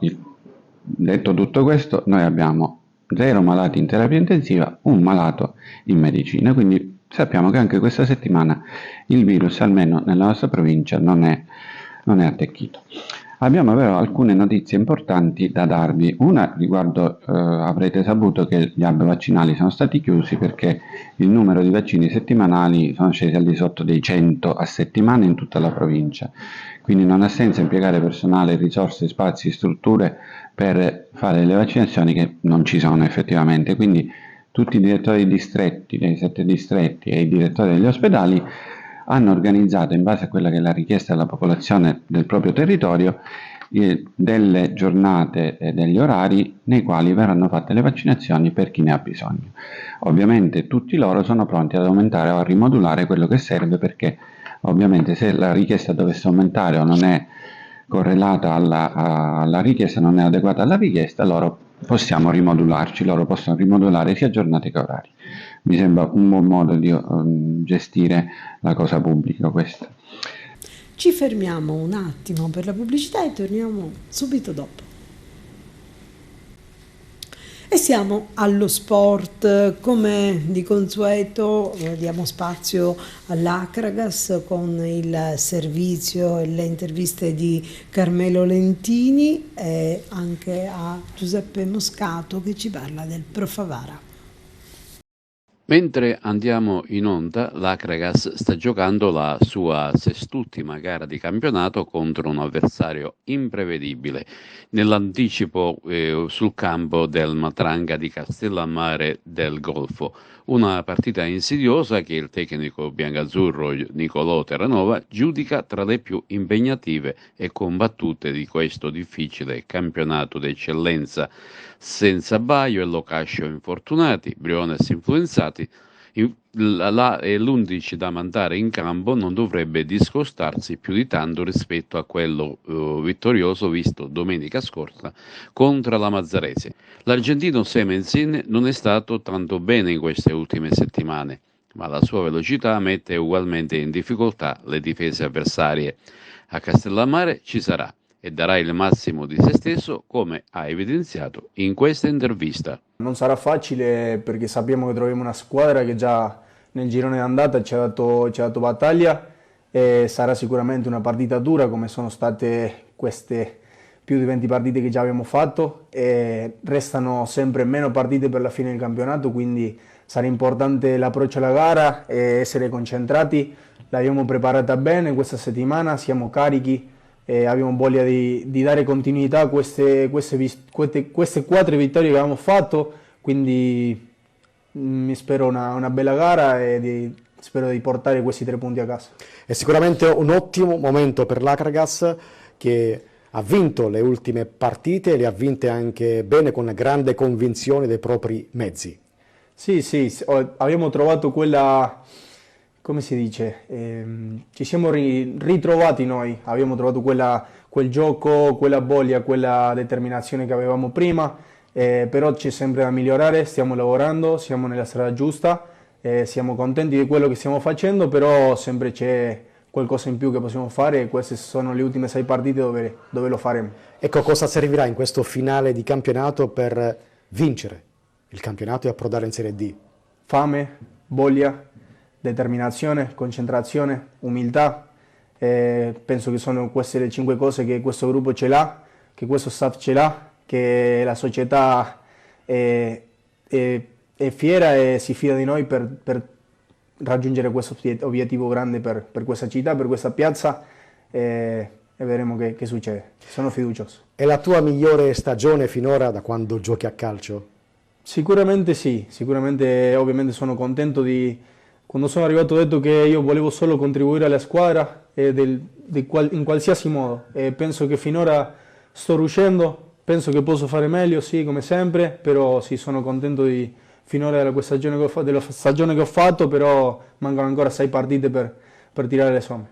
detto tutto questo, noi abbiamo 0 malati in terapia intensiva, 1 malato in medicina, quindi sappiamo che anche questa settimana il virus, almeno nella nostra provincia, non è attecchito. Abbiamo però alcune notizie importanti da darvi. Una riguardo, avrete saputo che gli hub vaccinali sono stati chiusi perché il numero di vaccini settimanali sono scesi al di sotto dei 100 a settimana in tutta la provincia. Quindi non ha senso impiegare personale, risorse, spazi, strutture per fare le vaccinazioni che non ci sono effettivamente. Quindi tutti i direttori dei distretti, dei 7 distretti e i direttori degli ospedali hanno organizzato, in base a quella che è la richiesta della popolazione del proprio territorio, delle giornate e degli orari nei quali verranno fatte le vaccinazioni per chi ne ha bisogno. Ovviamente tutti loro sono pronti ad aumentare o a rimodulare quello che serve, perché ovviamente se la richiesta dovesse aumentare o non è correlata alla richiesta, non è adeguata alla richiesta, loro possiamo rimodularci, loro possono rimodulare sia giornate che orari. Mi sembra un buon modo di gestire la cosa pubblica questa. Ci fermiamo un attimo per la pubblicità e torniamo subito dopo. E siamo allo sport, come di consueto diamo spazio all'Acragas con il servizio e le interviste di Carmelo Lentini e anche a Giuseppe Moscato che ci parla del Pro Favara. Mentre andiamo in onda, l'Acragas sta giocando la sua sest'ultima gara di campionato contro un avversario imprevedibile, nell'anticipo sul campo del Matranga di Castellammare del Golfo. Una partita insidiosa che il tecnico biancazzurro Nicolò Terranova giudica tra le più impegnative e combattute di questo difficile campionato d'eccellenza. Senza Baio e Locascio infortunati, Briones influenzati, l'11 da mandare in campo non dovrebbe discostarsi più di tanto rispetto a quello vittorioso visto domenica scorsa contro la Mazzarese. L'argentino Semenzin non è stato tanto bene in queste ultime settimane, ma la sua velocità mette ugualmente in difficoltà le difese avversarie. A Castellammare ci sarà e darà il massimo di se stesso, come ha evidenziato in questa intervista. Non sarà facile perché sappiamo che troviamo una squadra che già nel girone d'andata ci ha dato battaglia e sarà sicuramente una partita dura come sono state queste più di 20 partite che già abbiamo fatto, e restano sempre meno partite per la fine del campionato, quindi sarà importante l'approccio alla gara e essere concentrati. L'abbiamo preparata bene questa settimana, siamo carichi e abbiamo voglia di dare continuità a queste 4 vittorie che abbiamo fatto, quindi mi spero una bella gara e spero di portare questi 3 punti a casa. È sicuramente un ottimo momento per l'Acragas, che ha vinto le ultime partite, le ha vinte anche bene con grande convinzione dei propri mezzi. Sì, abbiamo trovato quella... come si dice, ci siamo ritrovati noi, abbiamo trovato quel gioco, quella voglia, quella determinazione che avevamo prima, però c'è sempre da migliorare, stiamo lavorando, siamo nella strada giusta, siamo contenti di quello che stiamo facendo, però sempre c'è qualcosa in più che possiamo fare e queste sono le ultime 6 partite dove lo faremo. Ecco, cosa servirà in questo finale di campionato per vincere il campionato e approdare in Serie D? Fame, voglia, determinazione, concentrazione, umiltà, penso che sono queste le 5 cose che questo gruppo ce l'ha, che questo staff ce l'ha, che la società è fiera e si fida di noi per raggiungere questo obiettivo grande per questa città, per questa piazza, e vedremo che succede. Sono fiducioso. È la tua migliore stagione finora da quando giochi a calcio? Sicuramente sì, ovviamente sono contento quando sono arrivato ho detto che io volevo solo contribuire alla squadra in qualsiasi modo, e penso che finora sto riuscendo, penso che posso fare meglio, sì, come sempre, però sì, sono contento di finora della stagione che ho fatto, però mancano ancora 6 partite per tirare le somme.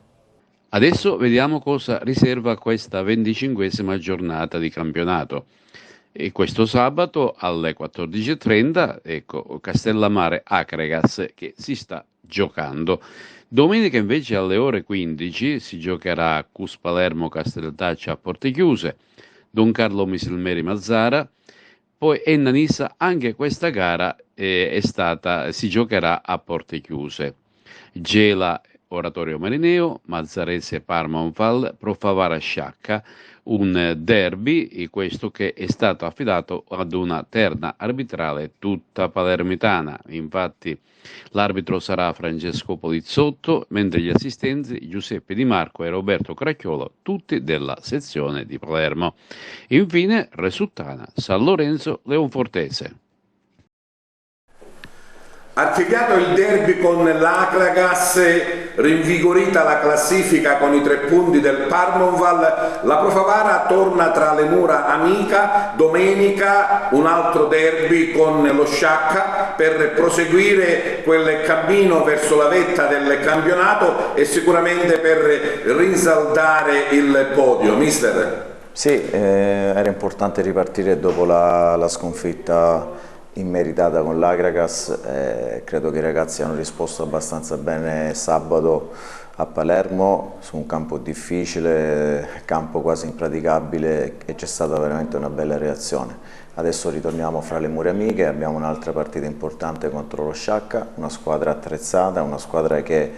Adesso vediamo cosa riserva questa 25esima giornata di campionato. E questo sabato alle 14.30, ecco, Castellammare Acregas che si sta giocando. Domenica invece alle ore 15 si giocherà a Cus Palermo Castelltaccia a porte chiuse, Don Carlo Misilmeri Mazzara, poi Enna Nissa, anche questa gara si giocherà a porte chiuse. Gela Oratorio Marineo, Mazzarese Parmonval, Profavara Sciacca, un derby, questo che è stato affidato ad una terna arbitrale tutta palermitana. Infatti l'arbitro sarà Francesco Polizzotto, mentre gli assistenti Giuseppe Di Marco e Roberto Cracchiolo, tutti della sezione di Palermo. Infine Resuttana, San Lorenzo, Leonfortese. Archiviato il derby con l'Acragas, rinvigorita la classifica con i 3 punti del Parmonval, la Profavara torna tra le mura amica. Domenica un altro derby con lo Sciacca per proseguire quel cammino verso la vetta del campionato e sicuramente per rinsaldare il podio. Mister? Sì, era importante ripartire dopo la sconfitta immeritata con l'Acragas. Credo che i ragazzi hanno risposto abbastanza bene sabato a Palermo su un campo difficile, campo quasi impraticabile, e c'è stata veramente una bella reazione. Adesso ritorniamo fra le mura amiche, abbiamo un'altra partita importante contro lo Sciacca, una squadra attrezzata, una squadra che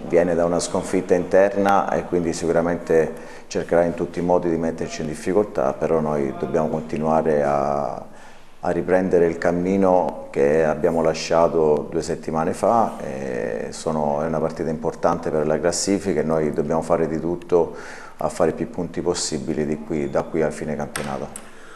viene da una sconfitta interna e quindi sicuramente cercherà in tutti i modi di metterci in difficoltà, però noi dobbiamo continuare a riprendere il cammino che abbiamo lasciato 2 settimane fa. È una partita importante per la classifica e noi dobbiamo fare di tutto a fare più punti possibili da qui al fine campionato.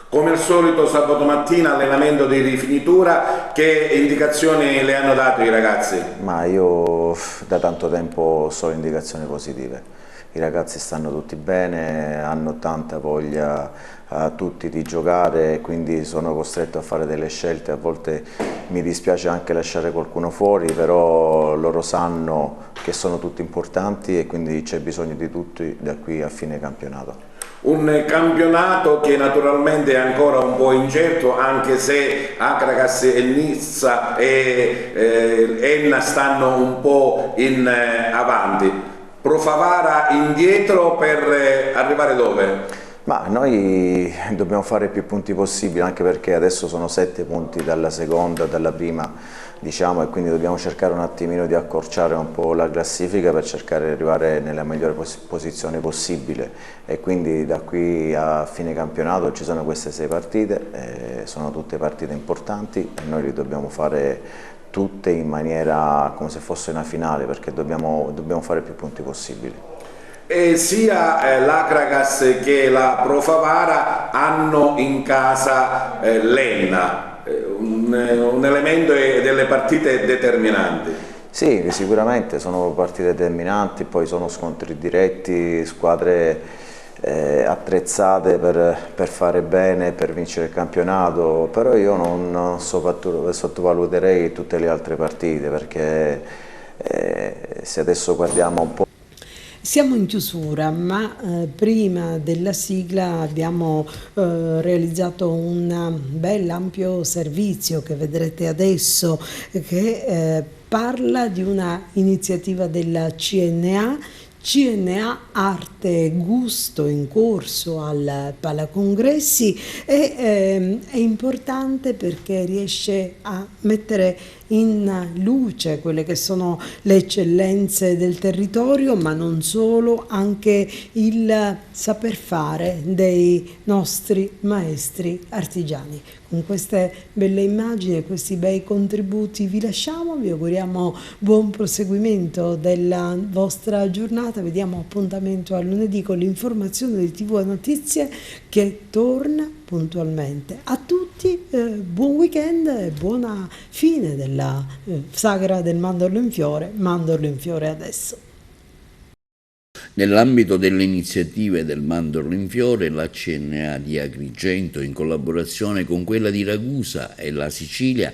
Come al solito sabato mattina allenamento di rifinitura, che indicazioni le hanno dato i ragazzi? Ma io da tanto tempo ho solo indicazioni positive. I ragazzi stanno tutti bene, hanno tanta voglia tutti di giocare, quindi sono costretto a fare delle scelte. A volte mi dispiace anche lasciare qualcuno fuori, però loro sanno che sono tutti importanti e quindi c'è bisogno di tutti da qui a fine campionato. Un campionato che naturalmente è ancora un po' incerto, anche se Acragas e Nizza e Enna stanno un po' in avanti. Profavara indietro per arrivare dove? Ma noi dobbiamo fare più punti possibili, anche perché adesso sono 7 punti dalla seconda, dalla prima, diciamo, e quindi dobbiamo cercare un attimino di accorciare un po' la classifica per cercare di arrivare nella migliore posizione possibile, e quindi da qui a fine campionato ci sono queste 6 partite, sono tutte partite importanti e noi le dobbiamo fare tutte in maniera come se fosse una finale, perché dobbiamo fare più punti possibili. E sia l'Acragas che la Profavara hanno in casa l'Enna, un elemento delle partite determinanti. Sì, sicuramente sono partite determinanti, poi sono scontri diretti, squadre attrezzate per fare bene, per vincere il campionato, però io non sottovaluterei tutte le altre partite, perché se adesso guardiamo un po'. Siamo in chiusura, ma prima della sigla abbiamo realizzato un bel ampio servizio che vedrete adesso, che parla di una iniziativa della CNA Arte e Gusto, in corso al Palacongressi. È importante perché riesce a mettere in luce quelle che sono le eccellenze del territorio, ma non solo, anche il saper fare dei nostri maestri artigiani. Con queste belle immagini e questi bei contributi vi lasciamo, vi auguriamo buon proseguimento della vostra giornata, vediamo appuntamento a lunedì con l'informazione di TV Notizie che torna puntualmente. A tutti buon weekend e buona fine della sagra del mandorlo in fiore adesso. Nell'ambito delle iniziative del Mandorlo in Fiore, la CNA di Agrigento, in collaborazione con quella di Ragusa e la Sicilia,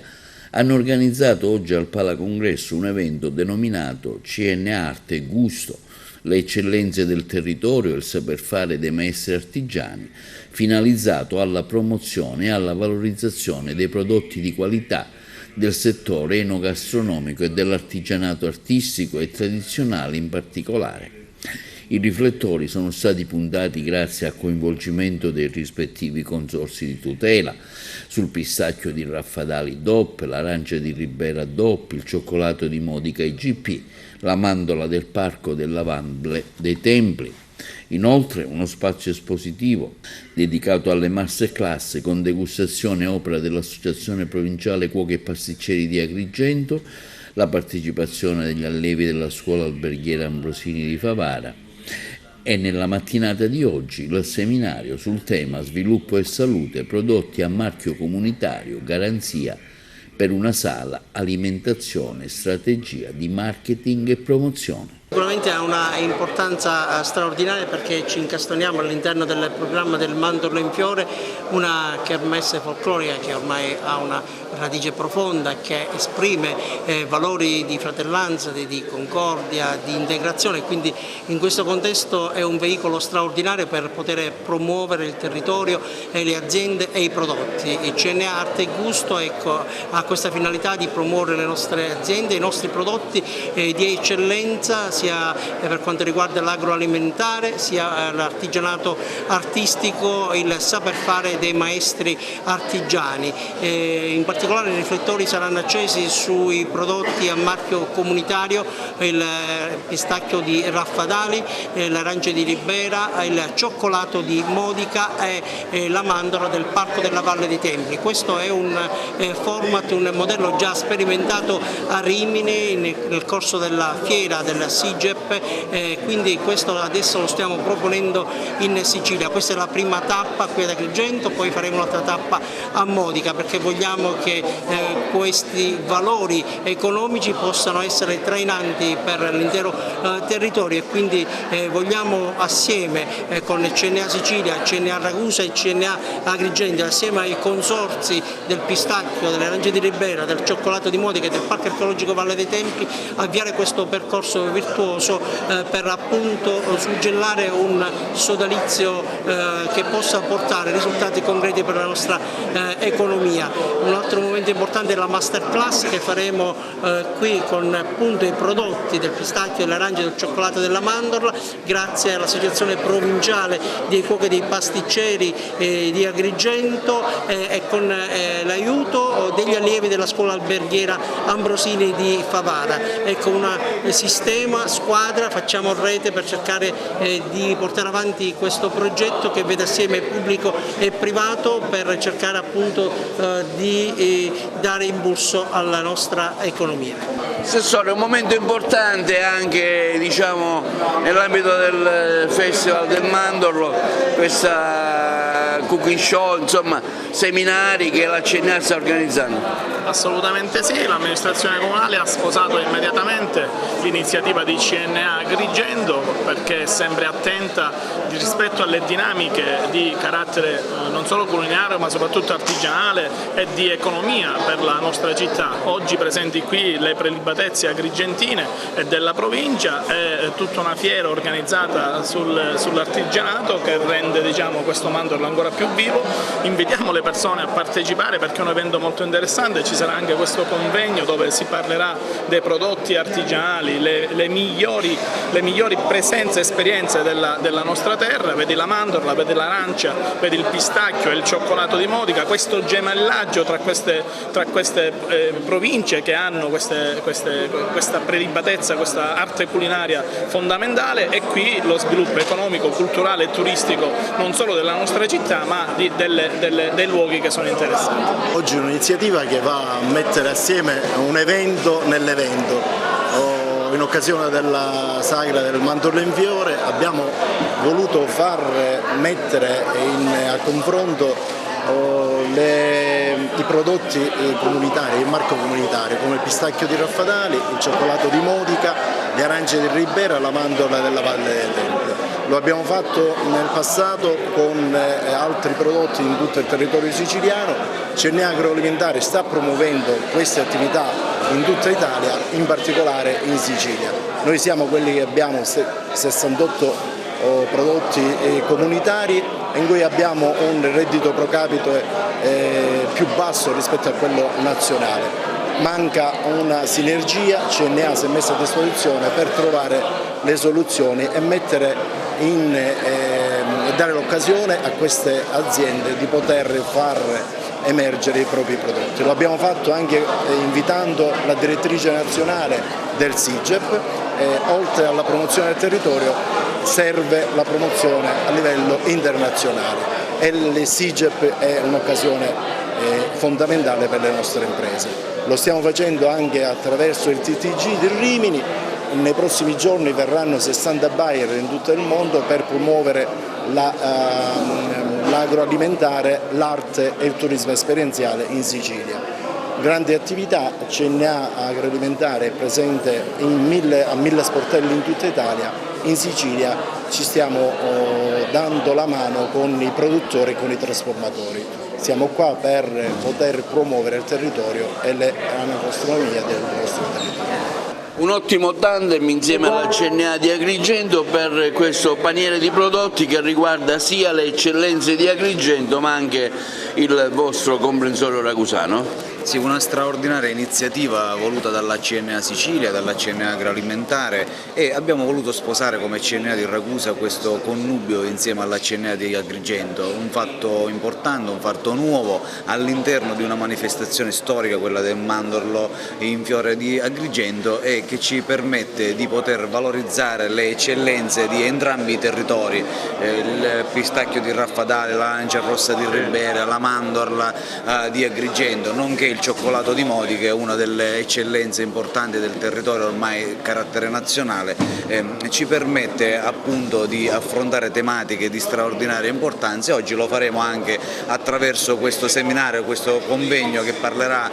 hanno organizzato oggi al Palacongresso un evento denominato CNA Arte e Gusto, le eccellenze del territorio e il saper fare dei maestri artigiani, finalizzato alla promozione e alla valorizzazione dei prodotti di qualità del settore enogastronomico e dell'artigianato artistico e tradizionale in particolare. I riflettori sono stati puntati grazie al coinvolgimento dei rispettivi consorzi di tutela sul pistacchio di Raffadali DOP, l'arancia di Ribera DOP, il cioccolato di Modica IGP, la mandola del Parco del Lavandle dei Templi. Inoltre uno spazio espositivo dedicato alle masterclass con degustazione opera dell'Associazione Provinciale Cuochi e Pasticceri di Agrigento, la partecipazione degli allievi della scuola alberghiera Ambrosini di Favara e nella mattinata di oggi il seminario sul tema Sviluppo e Salute, prodotti a marchio comunitario, garanzia per una sala, alimentazione, strategia di marketing e promozione. Sicuramente ha una importanza straordinaria perché ci incastoniamo all'interno del programma del Mandorlo in Fiore, una kermesse folclorica che ormai ha una radice profonda, che esprime valori di fratellanza, di concordia, di integrazione, quindi in questo contesto è un veicolo straordinario per poter promuovere il territorio e le aziende e i prodotti. Il CNA Arte e Gusto ha questa finalità di promuovere le nostre aziende, i nostri prodotti di eccellenza, sia per quanto riguarda l'agroalimentare, sia l'artigianato artistico, il saper fare dei maestri artigiani. In particolare i riflettori saranno accesi sui prodotti a marchio comunitario, il pistacchio di Raffadali, l'arancia di Ribera, il cioccolato di Modica e la mandola del Parco della Valle dei Templi. Questo è un format, un modello già sperimentato a Rimini nel corso della fiera del SIGEP, quindi questo adesso lo stiamo proponendo in Sicilia. Questa è la prima tappa qui ad Agrigento, poi faremo un'altra tappa a Modica perché vogliamo che questi valori economici possano essere trainanti per l'intero territorio e quindi vogliamo assieme con il CNA Sicilia, il CNA Ragusa e il CNA Agrigento, assieme ai consorzi del pistacchio, delle arance di Ribera, del cioccolato di Modica e del Parco Archeologico Valle dei Templi, avviare questo percorso virtuoso per appunto suggellare un sodalizio che possa portare risultati concreti per la nostra economia. Un altro momento importante è la masterclass che faremo qui con appunto i prodotti del pistacchio, dell'arancia, del cioccolato e della mandorla, grazie all'Associazione Provinciale dei Cuochi e dei Pasticceri di Agrigento e con l'aiuto degli allievi della scuola alberghiera Ambrosini di Favara. Ecco, un sistema, squadra, facciamo rete per cercare di portare avanti questo progetto che vede assieme pubblico e privato per cercare appunto di dare impulso alla nostra economia. Assessore, un momento importante anche nell'ambito del Festival del Mandorlo, questa cooking show, insomma seminari che la CNA sta organizzando. Assolutamente sì, l'amministrazione comunale ha sposato immediatamente l'iniziativa di CNA Agrigento perché è sempre attenta rispetto alle dinamiche di carattere non solo culinario ma soprattutto artigianale e di economia per la nostra città. Oggi presenti qui le prelibatezze agrigentine e della provincia, è tutta una fiera organizzata sull'artigianato che rende questo mandorlo ancora più vivo. Invitiamo le persone a partecipare perché è un evento molto interessante, ci sarà anche questo convegno dove si parlerà dei prodotti artigianali, le migliori presenze e esperienze della nostra terra, vedi la mandorla, vedi l'arancia, vedi il pistacchio e il cioccolato di Modica, questo gemellaggio tra queste province che hanno questa prelibatezza, questa arte culinaria fondamentale e qui lo sviluppo economico, culturale e turistico non solo della nostra città ma dei luoghi che sono interessati. Oggi è un'iniziativa che va a mettere assieme un evento nell'evento. In occasione della sagra del Mandorlo in Fiore abbiamo voluto far mettere a confronto i prodotti comunitari, il marchio comunitario come il pistacchio di Raffadali, il cioccolato di Modica le arance di Ribera e la mandorla della Valle dei Templi. Lo abbiamo fatto nel passato con altri prodotti in tutto il territorio siciliano. CNA Agroalimentare sta promuovendo queste attività in tutta Italia, in particolare in Sicilia. Noi siamo quelli che abbiamo 68 prodotti comunitari in cui abbiamo un reddito pro capite più basso rispetto a quello nazionale. Manca una sinergia, CNA si è messa a disposizione per trovare le soluzioni e dare l'occasione a queste aziende di poter far emergere i propri prodotti. Lo abbiamo fatto anche invitando la direttrice nazionale del SIGEP, oltre alla promozione del territorio serve la promozione a livello internazionale e il SIGEP è un'occasione fondamentale per le nostre imprese. Lo stiamo facendo anche attraverso il TTG di Rimini. Nei prossimi giorni verranno 60 buyer in tutto il mondo per promuovere l'agroalimentare, l'arte e il turismo esperienziale in Sicilia. Grandi attività, CNA Agroalimentare è presente a 1000 sportelli in tutta Italia, in Sicilia ci stiamo dando la mano con i produttori e con i trasformatori. Siamo qua per poter promuovere il territorio e l'enogastronomia del nostro territorio. Un ottimo tandem insieme alla CNA di Agrigento per questo paniere di prodotti che riguarda sia le eccellenze di Agrigento ma anche il vostro comprensorio ragusano. Sì, una straordinaria iniziativa voluta dalla CNA Sicilia, dalla CNA Agroalimentare e abbiamo voluto sposare come CNA di Ragusa questo connubio insieme alla CNA di Agrigento, un fatto importante, un fatto nuovo all'interno di una manifestazione storica, quella del mandorlo in fiore di Agrigento, e che ci permette di poter valorizzare le eccellenze di entrambi i territori, il pistacchio di Raffadale, l'arancia rossa di Ribera, la mandorla di Agrigento, nonché il cioccolato di Modi, che è una delle eccellenze importanti del territorio ormai carattere nazionale, ci permette appunto di affrontare tematiche di straordinaria importanza. Oggi lo faremo anche attraverso questo seminario, questo convegno che parlerà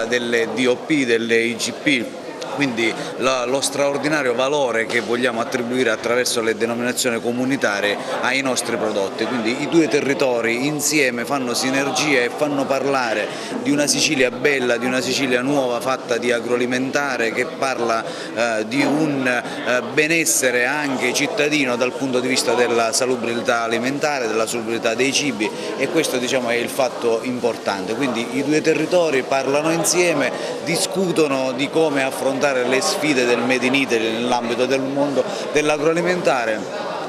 delle DOP, delle IGP. Quindi lo straordinario valore che vogliamo attribuire attraverso le denominazioni comunitarie ai nostri prodotti. Quindi i due territori insieme fanno sinergia e fanno parlare di una Sicilia bella, di una Sicilia nuova fatta di agroalimentare, che parla di un benessere anche cittadino dal punto di vista della salubrità alimentare, della salubrità dei cibi, e questo diciamo è il fatto importante. Quindi i due territori parlano insieme, discutono di come affrontare le sfide del Made in Italy nell'ambito del mondo dell'agroalimentare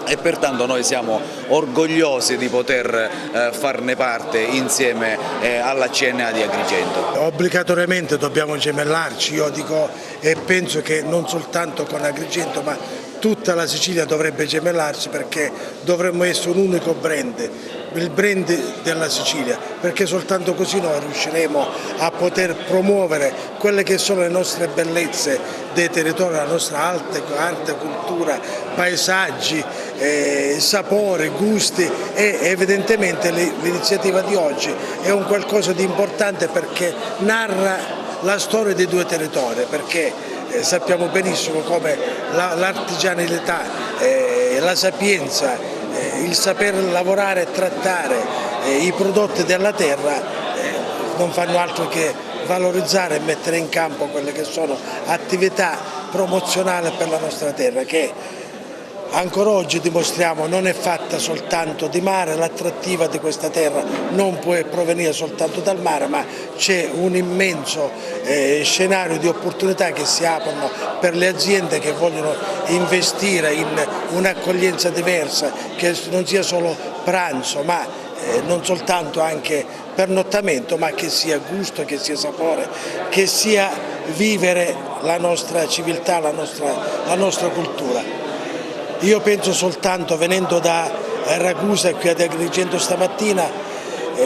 e pertanto noi siamo orgogliosi di poter farne parte insieme alla CNA di Agrigento. Obbligatoriamente dobbiamo gemellarci, io dico e penso che non soltanto con Agrigento ma tutta la Sicilia dovrebbe gemellarsi, perché dovremmo essere un unico brand, il brand della Sicilia, perché soltanto così noi riusciremo a poter promuovere quelle che sono le nostre bellezze dei territori, la nostra arte, cultura, paesaggi, sapori, gusti, e evidentemente l'iniziativa di oggi è un qualcosa di importante perché narra la storia dei due territori, perché sappiamo benissimo come l'artigianalità, la sapienza, il saper lavorare e trattare i prodotti della terra non fanno altro che valorizzare e mettere in campo quelle che sono attività promozionali per la nostra terra, che ancora oggi dimostriamo non è fatta soltanto di mare. L'attrattiva di questa terra non può provenire soltanto dal mare, ma c'è un immenso scenario di opportunità che si aprono per le aziende che vogliono investire in un'accoglienza diversa, che non sia solo pranzo, ma non soltanto anche pernottamento, ma che sia gusto, che sia sapore, che sia vivere la nostra civiltà, la nostra cultura. Io penso soltanto, venendo da Ragusa qui ad Agrigento stamattina,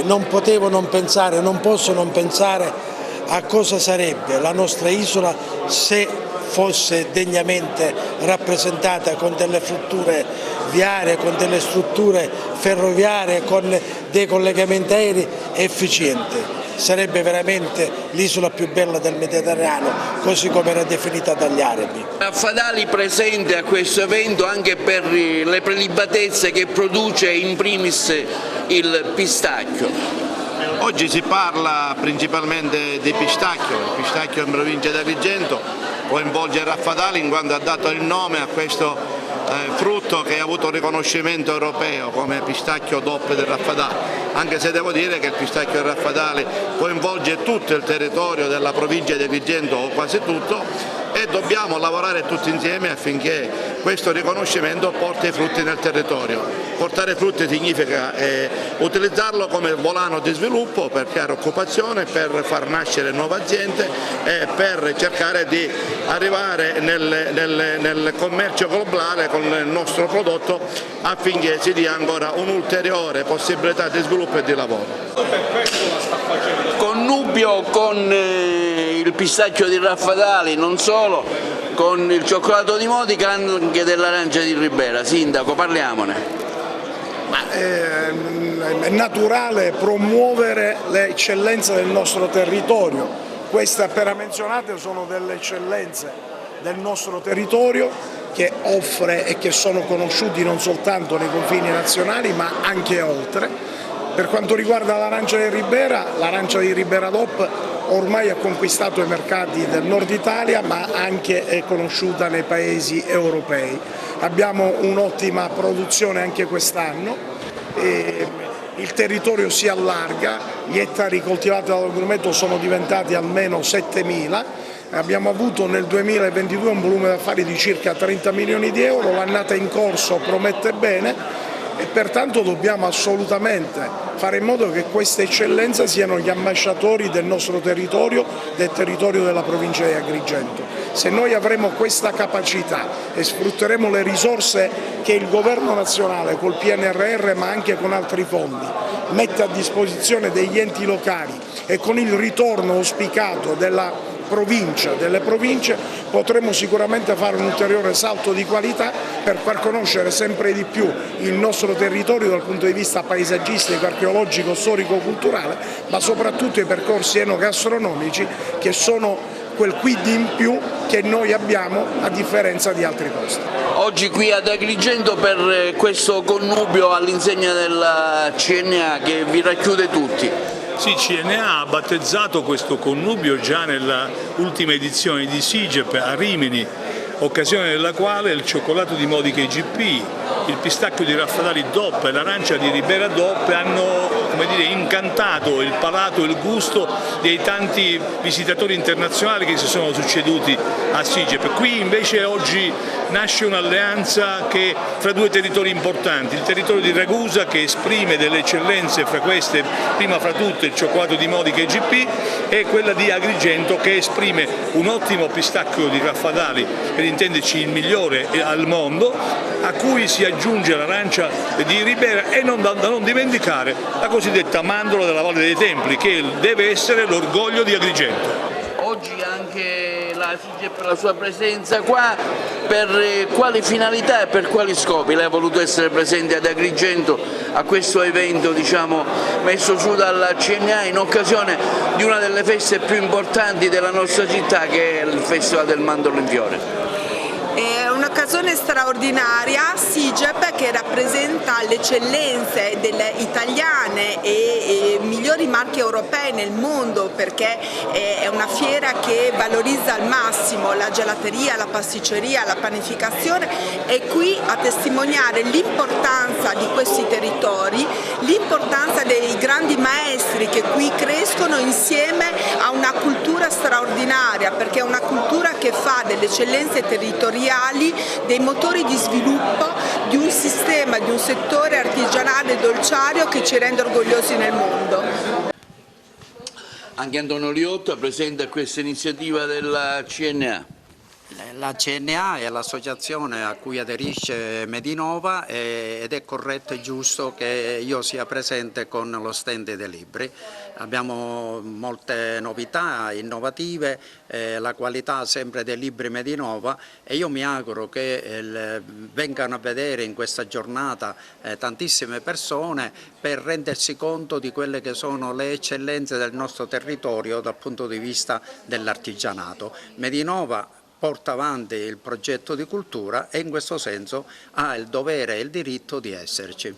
non potevo non pensare, non posso non pensare a cosa sarebbe la nostra isola se fosse degnamente rappresentata con delle strutture viarie, con delle strutture ferroviarie, con dei collegamenti aerei efficienti. sarebbe veramente l'isola più bella del Mediterraneo, così come era definita dagli arabi. Raffadali presente a questo evento anche per le prelibatezze che produce in primis il pistacchio. Oggi si parla principalmente di pistacchio, il pistacchio in provincia di Agrigento coinvolge Raffadali in quanto ha dato il nome a questo frutto che ha avuto un riconoscimento europeo come pistacchio DOP del Raffadali, anche se devo dire che il pistacchio del Raffadali coinvolge tutto il territorio della provincia di Agrigento o quasi tutto, e dobbiamo lavorare tutti insieme affinché questo riconoscimento porti i frutti nel territorio. Portare frutti significa utilizzarlo come volano di sviluppo per creare occupazione, per far nascere nuove aziende e per cercare di arrivare nel commercio globale con il nostro prodotto affinché si dia ancora un'ulteriore possibilità di sviluppo e di lavoro. Connubio con il pistacchio di Raffadali, non solo, con il cioccolato di Modica, anche dell'arancia di Ribera. Sindaco, parliamone. È naturale promuovere le eccellenze del nostro territorio. Queste appena menzionate sono delle eccellenze del nostro territorio che offre e che sono conosciuti non soltanto nei confini nazionali ma anche oltre. Per quanto riguarda l'arancia di Ribera DOP ormai ha conquistato i mercati del nord Italia ma anche è conosciuta nei paesi europei. Abbiamo un'ottima produzione anche quest'anno, il territorio si allarga, gli ettari coltivati dall'agrumeto sono diventati almeno 7.000, abbiamo avuto nel 2022 un volume d'affari di circa 30 milioni di euro, l'annata in corso promette bene e pertanto dobbiamo assolutamente fare in modo che queste eccellenze siano gli ambasciatori del nostro territorio, del territorio della provincia di Agrigento. Se noi avremo questa capacità e sfrutteremo le risorse che il governo nazionale col PNRR ma anche con altri fondi mette a disposizione degli enti locali e con il ritorno auspicato delle province potremo sicuramente fare un ulteriore salto di qualità per far conoscere sempre di più il nostro territorio dal punto di vista paesaggistico, archeologico, storico, culturale, ma soprattutto i percorsi enogastronomici che sono quel quid in più che noi abbiamo a differenza di altri posti. Oggi qui ad Agrigento per questo connubio all'insegna della CNA che vi racchiude tutti. Sì, CNA ha battezzato questo connubio già nella ultima edizione di SIGEP a Rimini, occasione nella quale il cioccolato di Modica IGP, il pistacchio di Raffadali DOP e l'arancia di Ribera DOP hanno, come dire, incantato il palato e il gusto dei tanti visitatori internazionali che si sono succeduti a SIGEP. Qui invece oggi nasce un'alleanza fra due territori importanti, il territorio di Ragusa che esprime delle eccellenze, fra queste prima fra tutte il cioccolato di Modica IGP, e quella di Agrigento che esprime un ottimo pistacchio di Raffadali, per intenderci il migliore al mondo, a cui si aggiunge l'arancia di Ribera e da non dimenticare la cosiddetta mandorla della Valle dei Templi che deve essere l'orgoglio di Agrigento. Oggi anche la SIGEP per la sua presenza qua, per quali finalità e per quali scopi lei ha voluto essere presente ad Agrigento a questo evento messo su dalla CNA in occasione di una delle feste più importanti della nostra città che è il Festival del Mandorlo in Fiore? È un'occasione straordinaria, SIGEP che rappresenta le eccellenze delle italiane e migliori marche europee nel mondo, perché è una fiera che valorizza al massimo la gelateria, la pasticceria, la panificazione, è qui a testimoniare l'importanza di questi territori, l'importanza dei grandi maestri che qui crescono insieme a una cultura straordinaria, perché è una cultura che fa delle eccellenze territoriali dei motori di sviluppo di un sistema, di un settore artigianale e dolciario che ci rende orgogliosi nel mondo. Anche Antonio Liotta presente a questa iniziativa della CNA. La CNA è l'associazione a cui aderisce Medinova ed è corretto e giusto che io sia presente con lo stand dei libri. Abbiamo molte novità innovative, la qualità sempre dei libri Medinova, e io mi auguro che vengano a vedere in questa giornata tantissime persone per rendersi conto di quelle che sono le eccellenze del nostro territorio dal punto di vista dell'artigianato. Medinova porta avanti il progetto di cultura e in questo senso ha il dovere e il diritto di esserci.